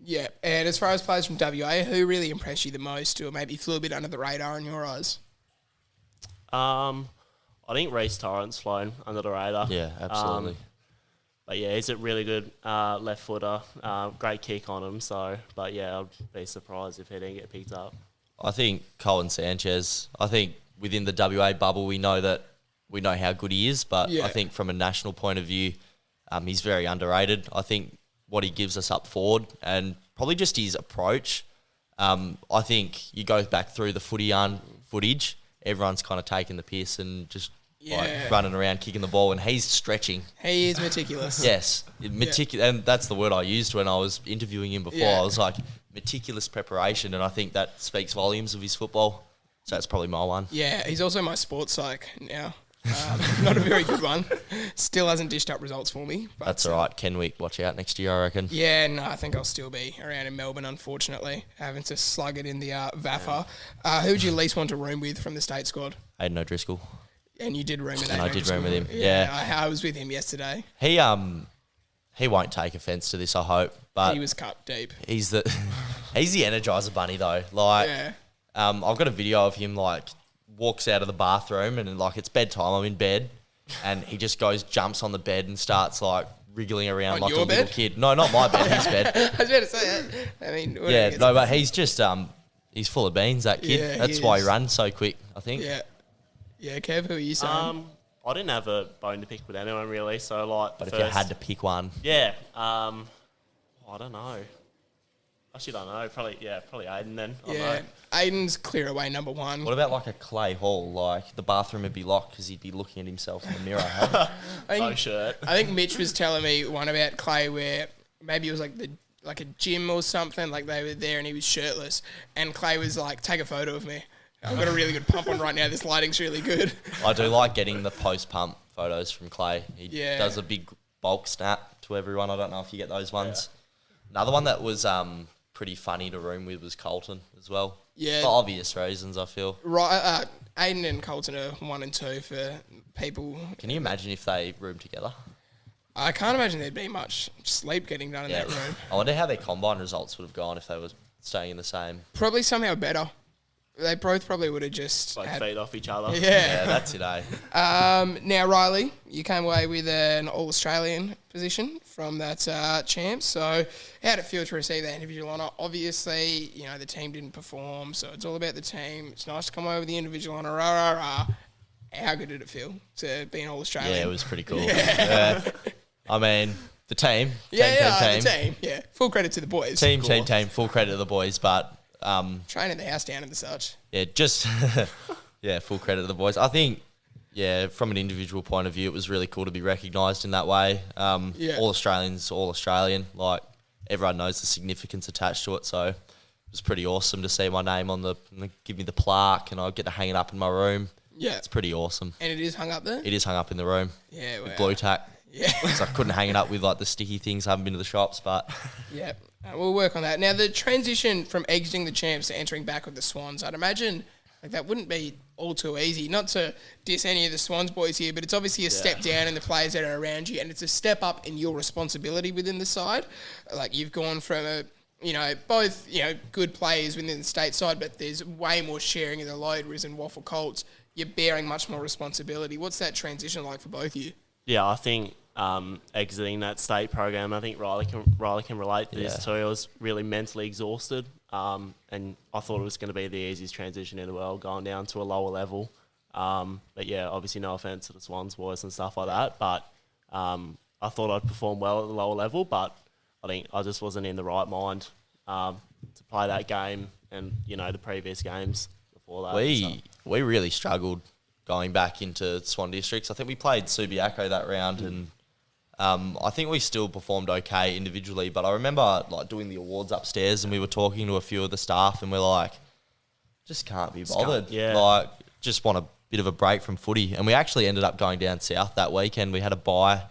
Yeah, and as far as players from WA, who really impressed you the most, or maybe flew a bit under the radar in your eyes? I think Reece Torrance flown under the radar. Yeah, absolutely. But yeah, he's a really good left footer. Great kick on him. So, but yeah, I'd be surprised if he didn't get picked up. I think Colin Sanchez, I think within the WA bubble, we know how good he is, but Yeah. I think from a national point of view, he's very underrated. I think what he gives us up forward and probably just his approach. I think you go back through the footage, everyone's kind of taking the piss and just like running around kicking the ball, and he's stretching. He is meticulous. Yes, and that's the word I used when I was interviewing him before. Yeah. I was like, meticulous preparation, and I think that speaks volumes of his football. So that's probably my one. Yeah, he's also my sports psych now. Not a very good one. Still hasn't dished up results for me. But That's all right. Kenwick, watch out next year, I reckon. Yeah, no, I think I'll still be around in Melbourne, unfortunately, having to slug it in the VAFA. Who would you least want to room with from the state squad? Aidan O'Driscoll. And you did room with And I Aidan did room with him, O'Driscoll. yeah. I was with him yesterday. He won't take offence to this, I hope. But He was cut deep. he's the He's the Energizer Bunny though. Like, Yeah. I've got a video of him like walks out of the bathroom and like it's bedtime. I'm in bed, and he just jumps on the bed and starts like wriggling around On like a your little bed? kid. No, not my bed. His bed. I was about to say that. I mean, Yeah, no, but he's just he's full of beans. That kid. Yeah, That's he why is. he runs so quick. I think. Yeah. Yeah, Kev, who are you saying? I didn't have a bone to pick with anyone really, so like. But if you had to pick one, yeah, I don't know. Actually, don't know. Probably Aiden then. I don't Yeah. know. Aiden's clear away number one. what about like a Clay Hall? Like the bathroom would be locked because he'd be looking at himself in the mirror. Hey? I No think, shirt. I think Mitch was telling me one about Clay where maybe it was like a gym or something, like they were there and he was shirtless, and Clay was like, "Take a photo of me. I've got a really good pump on right now. This lighting's really good." I do like getting the post-pump photos from Clay. He Yeah. does a big bulk snap to everyone. I don't know if you get those ones. Another one that was pretty funny to room with was Colton as well. Yeah. For obvious reasons, I feel. Right, Aiden and Colton are 1 and 2 for people. Can you imagine if they roomed together? I can't imagine there'd be much sleep getting done in that room. I wonder how their combine results would have gone if they were staying in the same. Probably somehow better. They both probably would have just Like had, feed off each other. yeah. Yeah, that's it, eh? Now, Riley, you came away with an All-Australian position from that champ. So how did it feel to receive that individual honour? Obviously, you know, the team didn't perform, so it's all about the team. It's nice to come away with the individual honour. Rah, rah, rah. How good did it feel to be an All-Australian? Yeah, it was pretty cool. Yeah. I mean, the team. The Team. team. Yeah, full credit to the boys. Team. Full credit to the boys, but Training the house down and such. yeah, just full credit to the boys. I think, from an individual point of view, it was really cool to be recognised in that way. All Australians, all Australian. Like everyone knows the significance attached to it, so it was pretty awesome to see my name on give me the plaque, and I get to hang it up in my room. Yeah, It's pretty awesome. and it is hung up there. It is hung up in the room. Yeah, With wow. blue tack. Yeah. So I couldn't hang it up with like the sticky things. I haven't been to the shops, but Yeah, we'll work on that. Now, the transition from exiting the champs to entering back with the Swans, I'd imagine like that wouldn't be all too easy. Not to diss any of the Swans boys here, but it's obviously a step down in the players that are around you, and it's a step up in your responsibility within the side. Like you've gone from both good players within the state side, but there's way more sharing of the load. Whereas in Waffle Colts, you're bearing much more responsibility. What's that transition like for both of you? Yeah, I think exiting that state program, I think Riley can relate to this too. I was really mentally exhausted, and I thought it was going to be the easiest transition in the world, going down to a lower level. But yeah, obviously no offence to the Swans boys and stuff like that, but I thought I'd perform well at the lower level, but I think I just wasn't in the right mind to play that game and the previous games before that. we really struggled going back into Swan Districts. I think we played Subiaco that round, and I think we still performed okay individually. But I remember like doing the awards upstairs, and we were talking to a few of the staff, and we're like, just can't be bothered. Like, just want a bit of a break from footy. And we actually ended up going down south that weekend. We had a bye,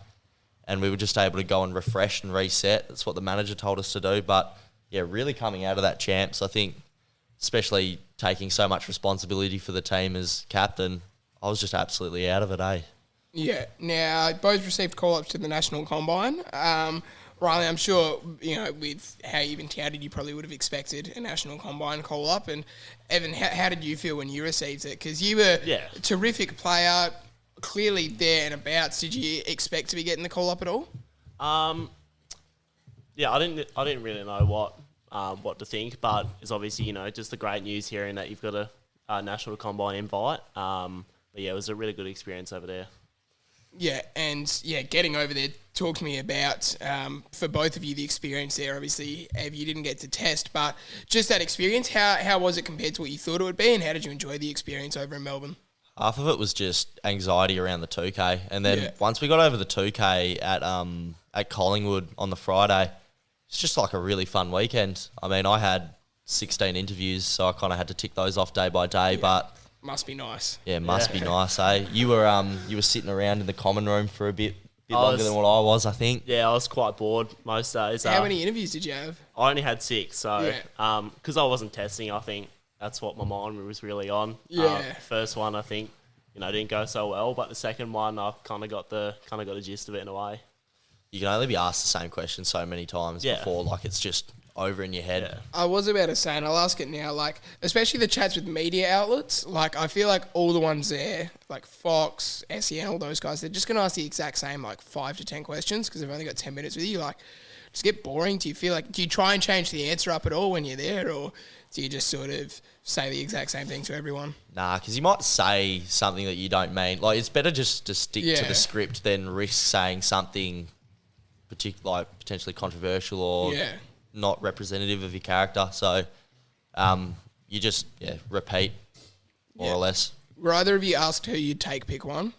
and we were just able to go and refresh and reset. That's what the manager told us to do. But yeah, really coming out of that champs, I think, especially taking so much responsibility for the team as captain, I was just absolutely out of it, eh? Yeah. Now, both received call-ups to the National Combine. Riley, I'm sure, with how you've been touted, you probably would have expected a National Combine call-up. And Evan, how did you feel when you received it? Because you were a terrific player, clearly there and abouts. Did you expect to be getting the call-up at all? Yeah, I didn't really know what to think, but it's obviously just the great news hearing that you've got a National Combine invite. But yeah, it was a really good experience over there. Yeah, and getting over there, talk to me about, for both of you, the experience there. Obviously, Ev, you didn't get to test, but just that experience, how was it compared to what you thought it would be, and how did you enjoy the experience over in Melbourne? Half of it was just anxiety around the 2K. And then once we got over the 2K at Collingwood on the Friday, it's just like a really fun weekend. I mean, I had 16 interviews, so I kind of had to tick those off day by day, but... Must be nice. Yeah, must be nice, eh? You were sitting around in the common room for a bit longer than what I was, I think. Yeah, I was quite bored most days. How many interviews did you have? I only had 6, so because I wasn't testing, I think that's what my mind was really on. Yeah. First one, I think, didn't go so well, but the second one, I kind of got the gist of it in a way. You can only be asked the same question so many times before, like, it's just over in your head. Yeah. I was about to say, and I'll ask it now, like, especially the chats with media outlets, like, I feel like all the ones there, like Fox, SEN, all those guys, they're just going to ask the exact same, like, 5 to 10 questions because they've only got 10 minutes with you. Like, does it get boring? Do you feel like, do you try and change the answer up at all when you're there, or do you just sort of say the exact same thing to everyone? Nah, because you might say something that you don't mean. Like, it's better just to stick to Yeah. the script than risk saying something like potentially controversial or Yeah. not representative of your character. So you just repeat more or less. Were either of you asked who you'd take pick one?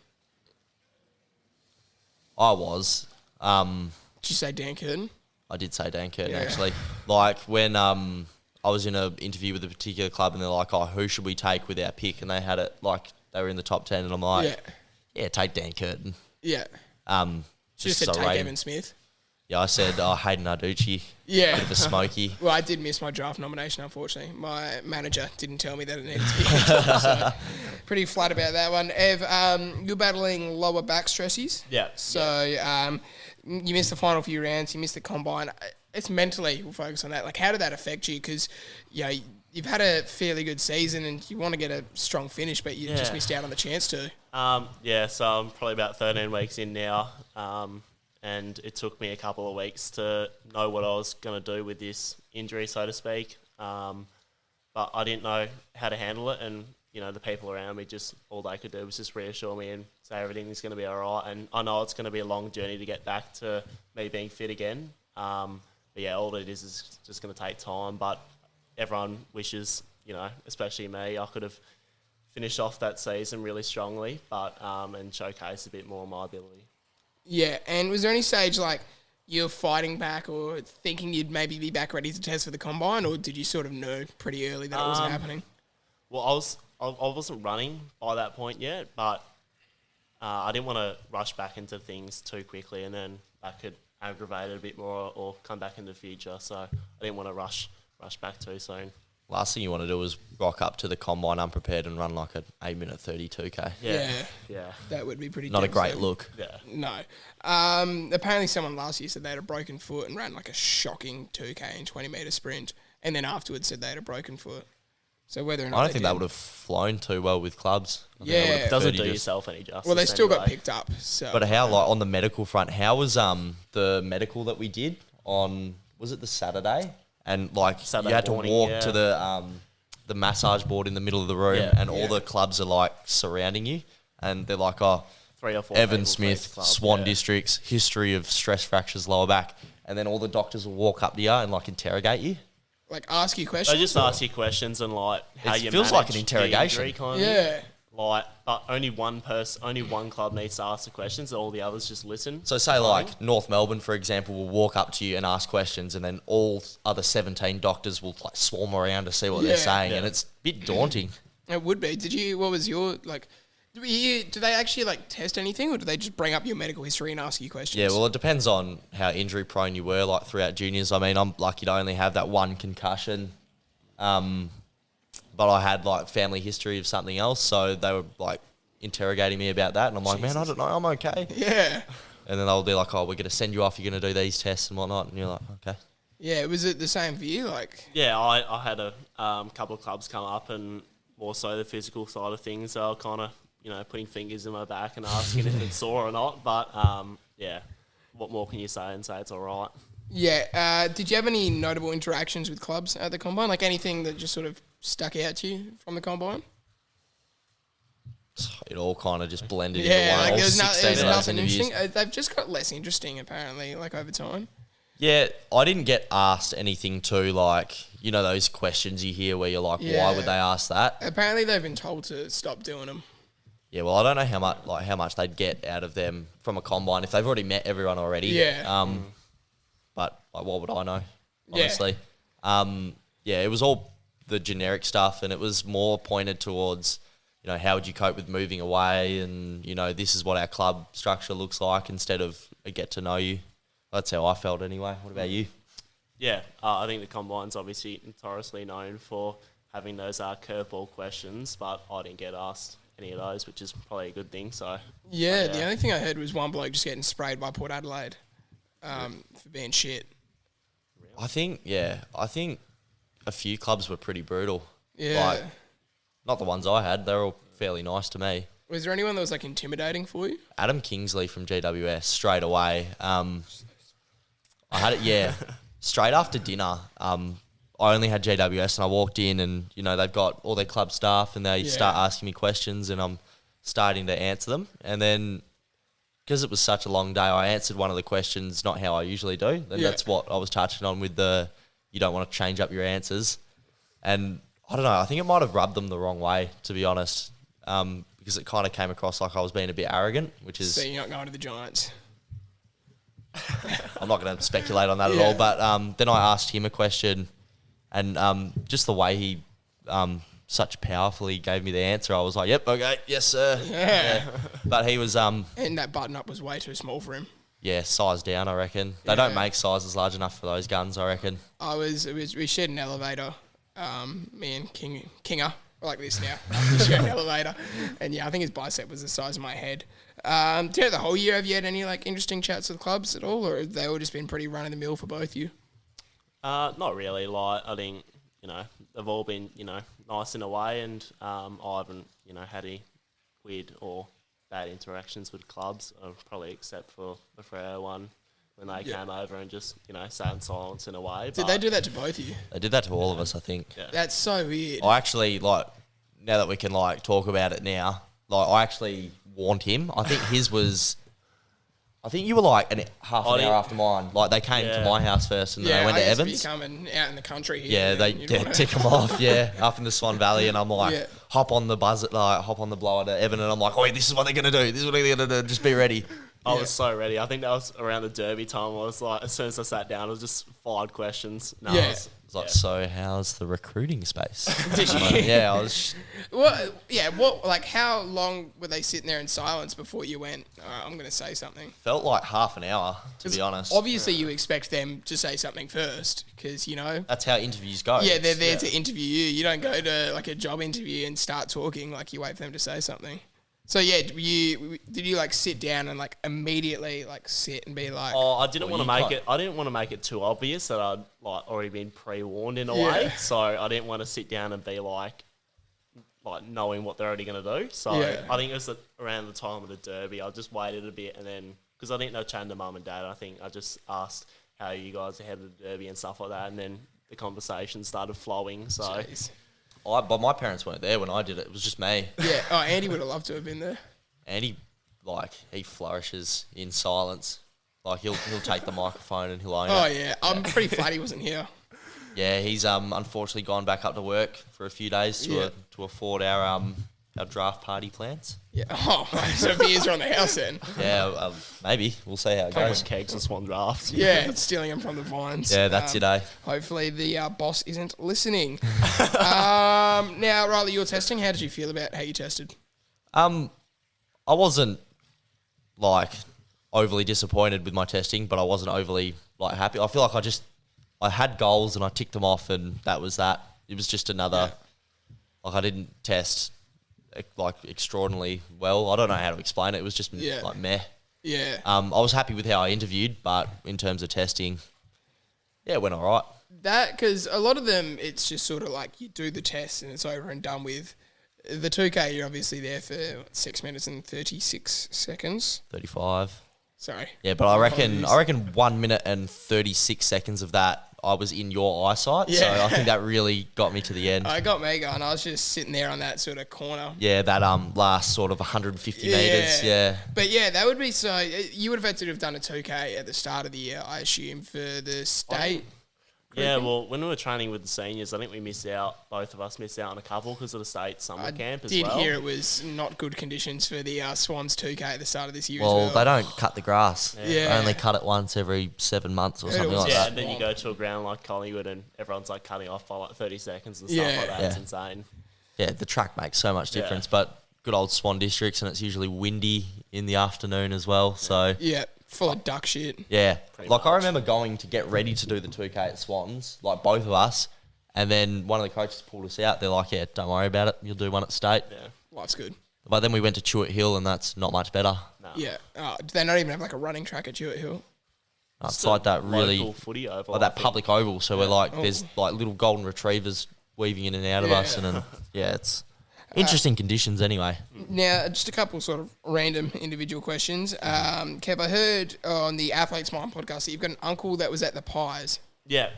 I was. Did you say Dan Curtin? I did say Dan Curtin, Yeah. actually. Like, when I was in an interview with a particular club and they're like, oh, who should we take with our pick? And they had it like they were in the top 10 and I'm like, yeah, take Dan Curtin. Yeah. Just said so take rating. Evan Smith. Yeah, I said Hayden Arducci. Yeah. Bit of a smoky. Well, I did miss my draft nomination, unfortunately. My manager didn't tell me that it needed to be picked, so pretty flat about that one. Ev, you're battling lower back stressies. Yeah. So you missed the final few rounds. You missed the combine. It's mentally, we'll focus on that. Like, how did that affect you? Because, you know, you've had a fairly good season and you want to get a strong finish, but you just missed out on the chance to. So I'm probably about 13 weeks in now. And it took me a couple of weeks to know what I was going to do with this injury, so to speak. But I didn't know how to handle it. And, you know, the people around me, just all they could do was just reassure me and say everything's going to be all right. And I know it's going to be a long journey to get back to me being fit again. But yeah, all it is just going to take time. But everyone wishes, you know, especially me, I could have finished off that season really strongly, but and showcase a bit more of my ability. Yeah, and was there any stage, like, you're fighting back or thinking you'd maybe be back ready to test for the combine, or did you sort of know pretty early that it wasn't happening? Well, I wasn't running by that point yet, but I didn't want to rush back into things too quickly, and then that could aggravate it a bit more or come back in the future. So I didn't want to rush back too soon. Last thing you want to do is rock up to the combine unprepared and run like an 8-minute 32K. Yeah. That would be pretty Not a great devastating. look. Yeah. No. Apparently someone last year said they had a broken foot and ran like a shocking 2K and 20-metre sprint, and then afterwards said they had a broken foot. So whether or not I don't think that would have flown too well with clubs. I think Yeah. I It doesn't do just- yourself any justice. Well, they still got anyway. picked up. So. But how, like, on the medical front, how was the medical that we did on, was it the Saturday? And, like, Saturday you had to morning, walk yeah. to the massage board in the middle of the room, Yeah. and all the clubs are, like, surrounding you. And they're like, oh, 3 or 4 Evan people for Smith, each club, Swan yeah. Districts, history of stress fractures lower back. And then all the doctors will walk up to you and, like, interrogate you. like, ask you questions? They just or- ask you questions and like how It you feels manage like an the interrogation. injury kind of Yeah. thing. Like, but only one club needs to ask the questions. All the others just listen. So say like North Melbourne, for example, will walk up to you and ask questions, and then all other 17 doctors will like swarm around to see what they're saying, and it's a bit daunting. It would be. What was your, like, do they actually, like, test anything, or do they just bring up your medical history and ask you questions? Yeah, well, it depends on how injury prone you were, like throughout juniors. I mean, I'm lucky to only have that one concussion, but I had like family history of something else, so they were like interrogating me about that, and I'm like, man, I don't know, I'm okay. Yeah. And then they'll be like, oh, we're going to send you off, you're going to do these tests and whatnot, and you're like, okay. Yeah, was it the same for you? Like, Yeah, I had a couple of clubs come up, and more so the physical side of things. So I kind of, you know, putting fingers in my back and asking if it's sore or not. But yeah, what more can you say and say it's all right? yeah. Did you have any notable interactions with clubs at the combine? Like anything that just sort of stuck out to you from the combine? It all kind of just blended Yeah, into one. like All there's 16 of those nothing interviews. interesting. They've just got less interesting, apparently, like over time. Yeah, I didn't get asked anything too, like, you know, those questions you hear where you're like, Yeah. why would they ask that? Apparently, they've been told to stop doing them. Yeah, well, I don't know how much they'd get out of them from a combine if they've already met everyone already. Yeah. But like, what would I know? Yeah. Honestly. Yeah, it was all the generic stuff, and it was more pointed towards, you know, how would you cope with moving away, and you know, this is what our club structure looks like, instead of a get to know you. That's how I felt anyway. What about you? Yeah, I think the combine's obviously notoriously known for having those curveball questions, but I didn't get asked any of those, which is probably a good thing. So Yeah, the only thing I heard was one bloke just getting sprayed by Port Adelaide for being shit. I think a few clubs were pretty brutal. Yeah. Like, not the ones I had. They're all fairly nice to me. Was there anyone that was like intimidating for you? Adam Kingsley from GWS straight away. I had it, straight after dinner. I only had GWS and I walked in and, they've got all their club staff and they start asking me questions and I'm starting to answer them. And then, because it was such a long day, I answered one of the questions not how I usually do. And that's what I was touching on with you don't want to change up your answers. And I don't know, I think it might have rubbed them the wrong way, to be honest, because it kind of came across like I was being a bit arrogant, which is... So you're not going to the Giants? I'm not going to speculate on that at all, but then I asked him a question and just the way he such powerfully gave me the answer, I was like, yep, okay, yes, sir. Yeah. But he was... and that button-up was way too small for him. Yeah, size down, I reckon. They don't make sizes large enough for those guns, I reckon. We shared an elevator, me and Kinger, like this now. We shared an elevator. And I think his bicep was the size of my head. Throughout the whole year, have you had any interesting chats with clubs at all, or have they all just been pretty run-of-the-mill for both you? Not really. I think, they've all been, nice in a way, and I haven't, had any weird or bad interactions with clubs, probably except for the Freo one when they came over and just, sat in silence in a way. Did they do that to both of you? They did that to all of us, I think. Yeah. That's so weird. I actually, now that we can, talk about it now, I actually warned him. I think his was... I think you were half an hour after mine. They came to my house first and then they went to Evans. Yeah, coming out in the country here. Yeah, they tick them off, up in the Swan Valley. And I'm hop on the blower to Evan and I'm like, wait, this is what they're going to do. This is what they're going to do. Just be ready. I was so ready. I think that was around the Derby time. I was as soon as I sat down, it was just 5 questions. No, yeah. So how's the recruiting space? Did you? I was... how long were they sitting there in silence before you went, I'm going to say something? Felt like half an hour, to be honest. Obviously, you expect them to say something first, because, That's how interviews go. Yeah, they're there to interview you. You don't go to, a job interview and start talking, you wait for them to say something. So, did you sit down and, immediately, sit and be like... Oh, I didn't want to make it... I didn't want to make it too obvious that I'd, already been pre-warned in a way. So, I didn't want to sit down and be knowing what they're already going to do. So, I think it was around the time of the Derby. I just waited a bit and then... Because I think they're chatting to Mum and Dad. I think I just asked how you guys ahead of the Derby and stuff like that. And then the conversation started flowing. So... Jeez. But my parents weren't there when I did it. It was just me. Yeah. Oh, Andy would have loved to have been there. Andy, he flourishes in silence. He'll take the microphone and he'll own it. Oh, yeah. I'm pretty flat he wasn't here. Yeah, he's unfortunately gone back up to work for a few days to afford our draft party plans. Yeah. Oh, so beers are on the house then. Yeah, maybe. We'll see how it Come goes. with kegs and Swan drafts. Yeah, stealing them from the vines. Yeah, that's it, eh? Hopefully the boss isn't listening. Now, Riley, you're testing. How did you feel about how you tested? I wasn't, overly disappointed with my testing, but I wasn't overly, happy. I feel like I had goals and I ticked them off and that was that. It was just another, I didn't test... extraordinarily well. I don't know how to explain it. It was just meh. Yeah. I was happy with how I interviewed, but in terms of testing, it went all right. That, because a lot of them, it's just sort of you do the test and it's over and done with. The 2K, you're obviously there for 6 minutes and 36 seconds. 35. Sorry. Yeah, but I reckon 1 minute and 36 seconds of that I was in your eyesight, so I think that really got me to the end. I got me going. I was just sitting there on that sort of corner. Yeah, that last sort of 150 metres, yeah. But that would be so... You would have had to have done a 2K at the start of the year, I assume, for the state... Yeah, well, when we were training with the seniors, I think both of us missed out on a couple because of the state summer camp as well. I did hear it was not good conditions for the Swans 2K at the start of this year well, as well. They don't cut the grass. Yeah. They only cut it once every 7 months or something like that. Yeah, and then you go to a ground like Collingwood and everyone's cutting off by 30 seconds and stuff like that. It's insane. Yeah, the track makes so much difference, but good old Swan districts and it's usually windy in the afternoon as well, so... Yeah. Full of duck shit. Yeah. Pretty much. I remember going to get ready to do the 2K at Swans, both of us, and then one of the coaches pulled us out. They're like, yeah, don't worry about it. You'll do one at state. Yeah. Life's good. But then we went to Chewett Hill, and that's not much better. No. Yeah. Do they not even have a running track at Chewett Hill? It's like that really local footy oval, like that public oval. So we're like, there's like little golden retrievers weaving in and out of us, and then it's interesting conditions anyway. Now, just a couple sort of random individual questions. Kev, I heard on the Athletes Mind podcast that you've got an uncle that was at the Pies. Yeah.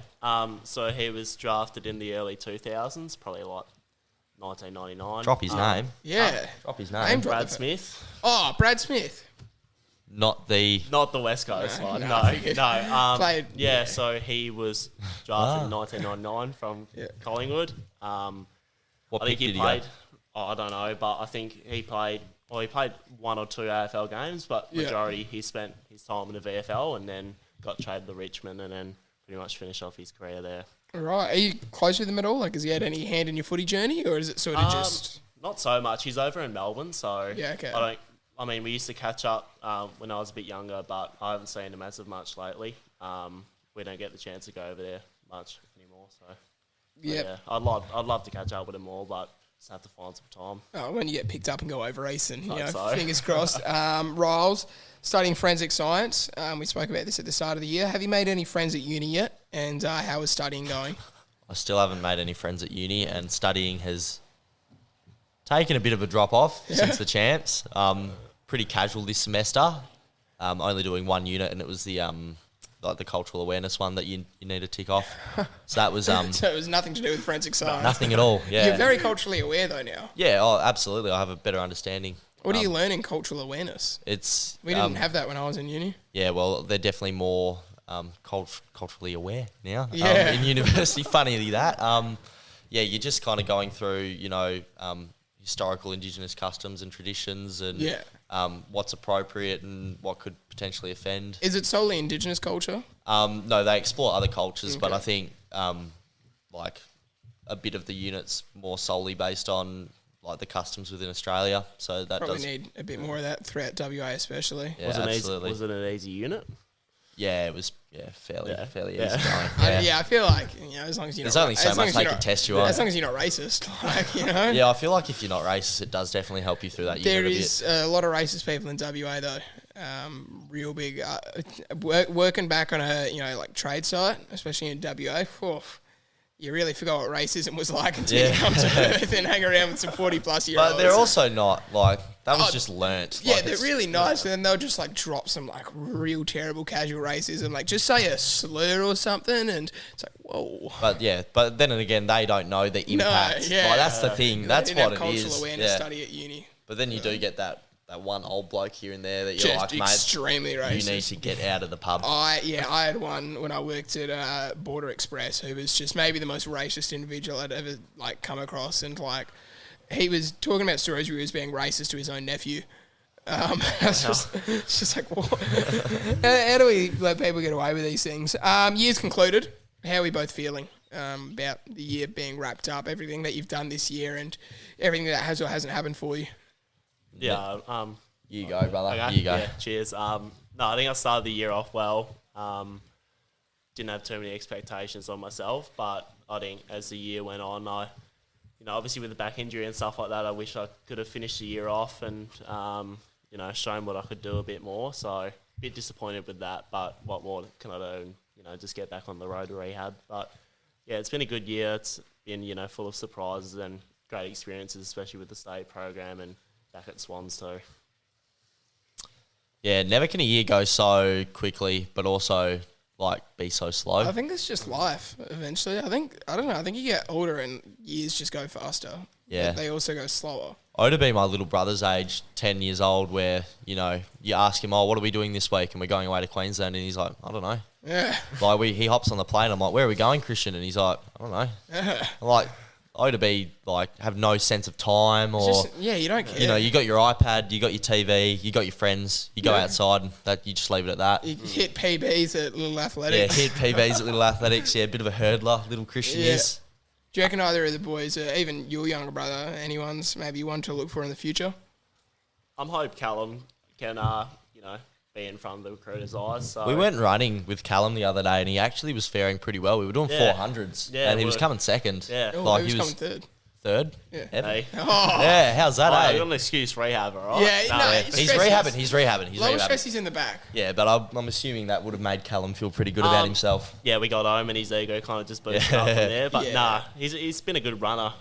So he was drafted in the early 2000s, probably like 1999. Drop his name. Yeah. Drop his Name name. drop. Brad Smith. Oh, Brad Smith. Not the West Coast one. no, No. I figured. Played- Yeah, so he was drafted in 1999 from Collingwood. what I pick think he did he played. go? I don't know, but I think he played. Well, he played 1 or 2 AFL games, but majority he spent his time in the VFL and then got traded to Richmond and then pretty much finished off his career there. Right. Are you close with him at all? Like, has he had any hand in your footy journey, or is it sort of just... Not so much. He's over in Melbourne, so Yeah, okay. I mean, we used to catch up when I was a bit younger, but I haven't seen him as of much lately. We don't get the chance to go over there much anymore, so Yeah. I'd love to catch up with him more, but just have to find some time. Oh, when you get picked up and go over Eastern, Hope so. fingers crossed. Riles, studying forensic science. We spoke about this at the start of the year. Have you made any friends at uni yet? And how is studying going? I still haven't made any friends at uni, and studying has taken a bit of a drop off since the champs. Pretty casual this semester. Only doing one unit, and it was the like the cultural awareness one that you need to tick off. So that was So it was nothing to do with forensic science. nothing at all. Yeah, You're very culturally aware though now. yeah. Oh, absolutely. I have a better understanding. What do you learn in cultural awareness? It's We didn't have that when I was in uni. Yeah, well, they're definitely more culturally aware now Yeah. in university. Funny that. Yeah, you're just kind of going through, historical Indigenous customs and traditions and what's appropriate and what could potentially offend. Is it solely Indigenous culture? No, they explore other cultures, but Okay. I think like a bit of the unit's more solely based on like the customs within Australia. So that Probably does need a bit more of that throughout WA especially. yeah, Was absolutely. it an easy unit? Yeah, it was fairly Yeah. fairly Yeah. easy going. I feel like, as long as you're There's not... only so as long much as they you're can not- test you on. As long as you're not racist, Yeah, I feel like if you're not racist, it does definitely help you through that There unit a is bit. a lot of racist people in WA though. Real big. Working back on a like trade site, especially in WA, you really forgot what racism was like until you come to Perth and hang around with some 40-plus-year-olds. But they're also not like that was Oh, just learnt. Yeah, Like, they're it's- really nice, and then they'll just like drop some like real terrible casual racism, like just say a slur or something, and it's like whoa. But then again, they don't know the impact. yeah. Like, that's the thing. They That's didn't what have it cultural is. awareness Yeah. study at uni. But then you do get that one old bloke here and there that you're Just like, mate, extremely racist. you need to get out of the pub. I had one when I worked at Border Express who was just maybe the most racist individual I'd ever like come across, and like he was talking about stories where he was being racist to his own nephew. It's just like, what? How do we let people get away with these things? Year's concluded. How are we both feeling about the year being wrapped up, everything that you've done this year and everything that has or hasn't happened for you? Yeah. You go, brother. Okay, You go. Yeah, cheers. No, I think I started the year off well. Didn't have too many expectations on myself, but I think as the year went on, obviously with the back injury and stuff like that, I wish I could have finished the year off and, shown what I could do a bit more. So a bit disappointed with that, but what more can I do? And, just get back on the road to rehab. But yeah, it's been a good year. It's been, full of surprises and great experiences, especially with the state program and back at Swans too. Yeah, never can a year go so quickly, but also like be so slow. I think it's just life eventually. I don't know. I think you get older and years just go faster. Yeah. But they also go slower. I would have been my little brother's age, 10 years old, where, you ask him, what are we doing this week? And we're going away to Queensland. And he's like, I don't know. Yeah. Like, he hops on the plane. I'm like, where are we going, Christian? And he's like, I don't know. I'm like, I would be like, have no sense of time or, You don't care. you got your iPad, you got your TV, you got your friends, you go outside and that you just leave it at that. You hit PBs at Little Yeah, Athletics. hit PBs at Little Athletics. Yeah, a bit of a hurdler, little Christian Yeah. is. Do you reckon either of the boys, even your younger brother, anyone's maybe one to look for in the future? I'm hope Callum can, be in front of the recruiter's eyes. So We went running with Callum the other day and he actually was faring pretty well. We were doing Yeah. 400s Yeah, and he we was were. coming second. Yeah. Oh, Like he he was was coming third. third. Yeah. Hey. Yeah, how's that, I eh? got an excuse rehab, all right? Yeah, no, Yeah. He's rehabbing. Lower stress is in the back. Yeah, but I'm assuming that would have made Callum feel pretty good about himself. Yeah, we got home and his ego kind of just boosted up from there. But he's been a good runner.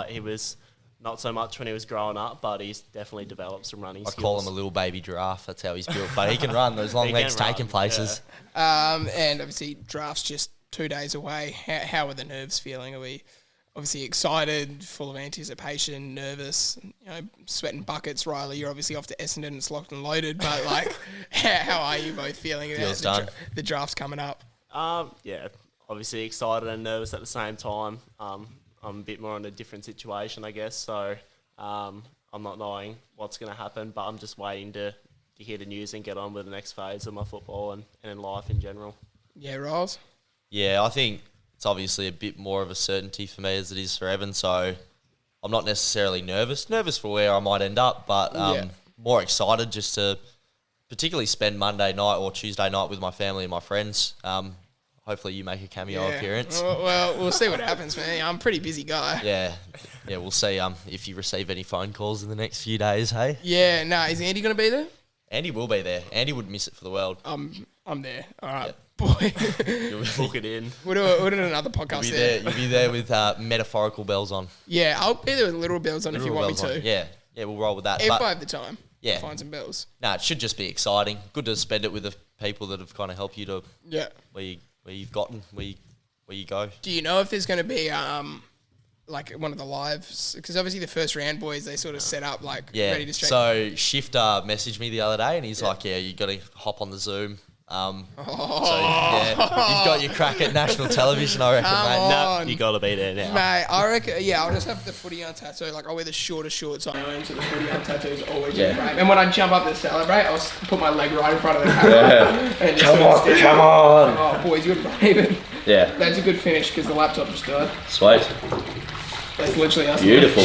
He was not so much when he was growing up, but he's definitely developed some running skills. I call him a little baby giraffe. That's how he's built. But he can run. Those long legs taking places. Yeah. And obviously, draft's just 2 days away. How are the nerves feeling? Are we obviously excited, full of anticipation, nervous, sweating buckets? Riley, you're obviously off to Essendon. It's locked and loaded. But, like, how are you both feeling about the draft's coming up? Yeah, obviously excited and nervous at the same time. I'm a bit more in a different situation, I guess. So I'm not knowing what's going to happen, but I'm just waiting to hear the news and get on with the next phase of my football and in life in general. Yeah, Riles? Yeah, I think it's obviously a bit more of a certainty for me as it is for Evan. So I'm not necessarily nervous. Nervous for where I might end up, but more excited just to particularly spend Monday night or Tuesday night with my family and my friends. Hopefully you make a cameo appearance. Well, we'll see what happens, man. I'm a pretty busy guy. Yeah, we'll see if you receive any phone calls in the next few days, hey? Yeah, is Andy going to be there? Andy will be there. Andy would miss it for the world. I'm there. All right, boy. Book it in. We'll do another podcast You'll be there with metaphorical bells on. Yeah, I'll be there with literal bells on if you want me to. Yeah, we'll roll with that. If I have the time. Yeah. Find some bells. It should just be exciting. Good to spend it with the people that have kind of helped you to where you've gotten, where you go. Do you know if there's going to be like one of the lives? Because obviously the first round boys, they sort of set up ready to straight. So Shifter messaged me the other day and he's like, you got to hop on the Zoom. So you've got your crack at national television, I reckon, mate. No, you got to be there now. Mate, I reckon, I'll just have the footy on tattoo. Like, I'll wear the shortest shorts I own, so the footy on tattoo is always great. And when I jump up to celebrate, I'll put my leg right in front of the camera. And come on. Oh, boys, you're braving. Yeah. That's a good finish because the laptop just died. Sweet. That's literally us. Beautiful.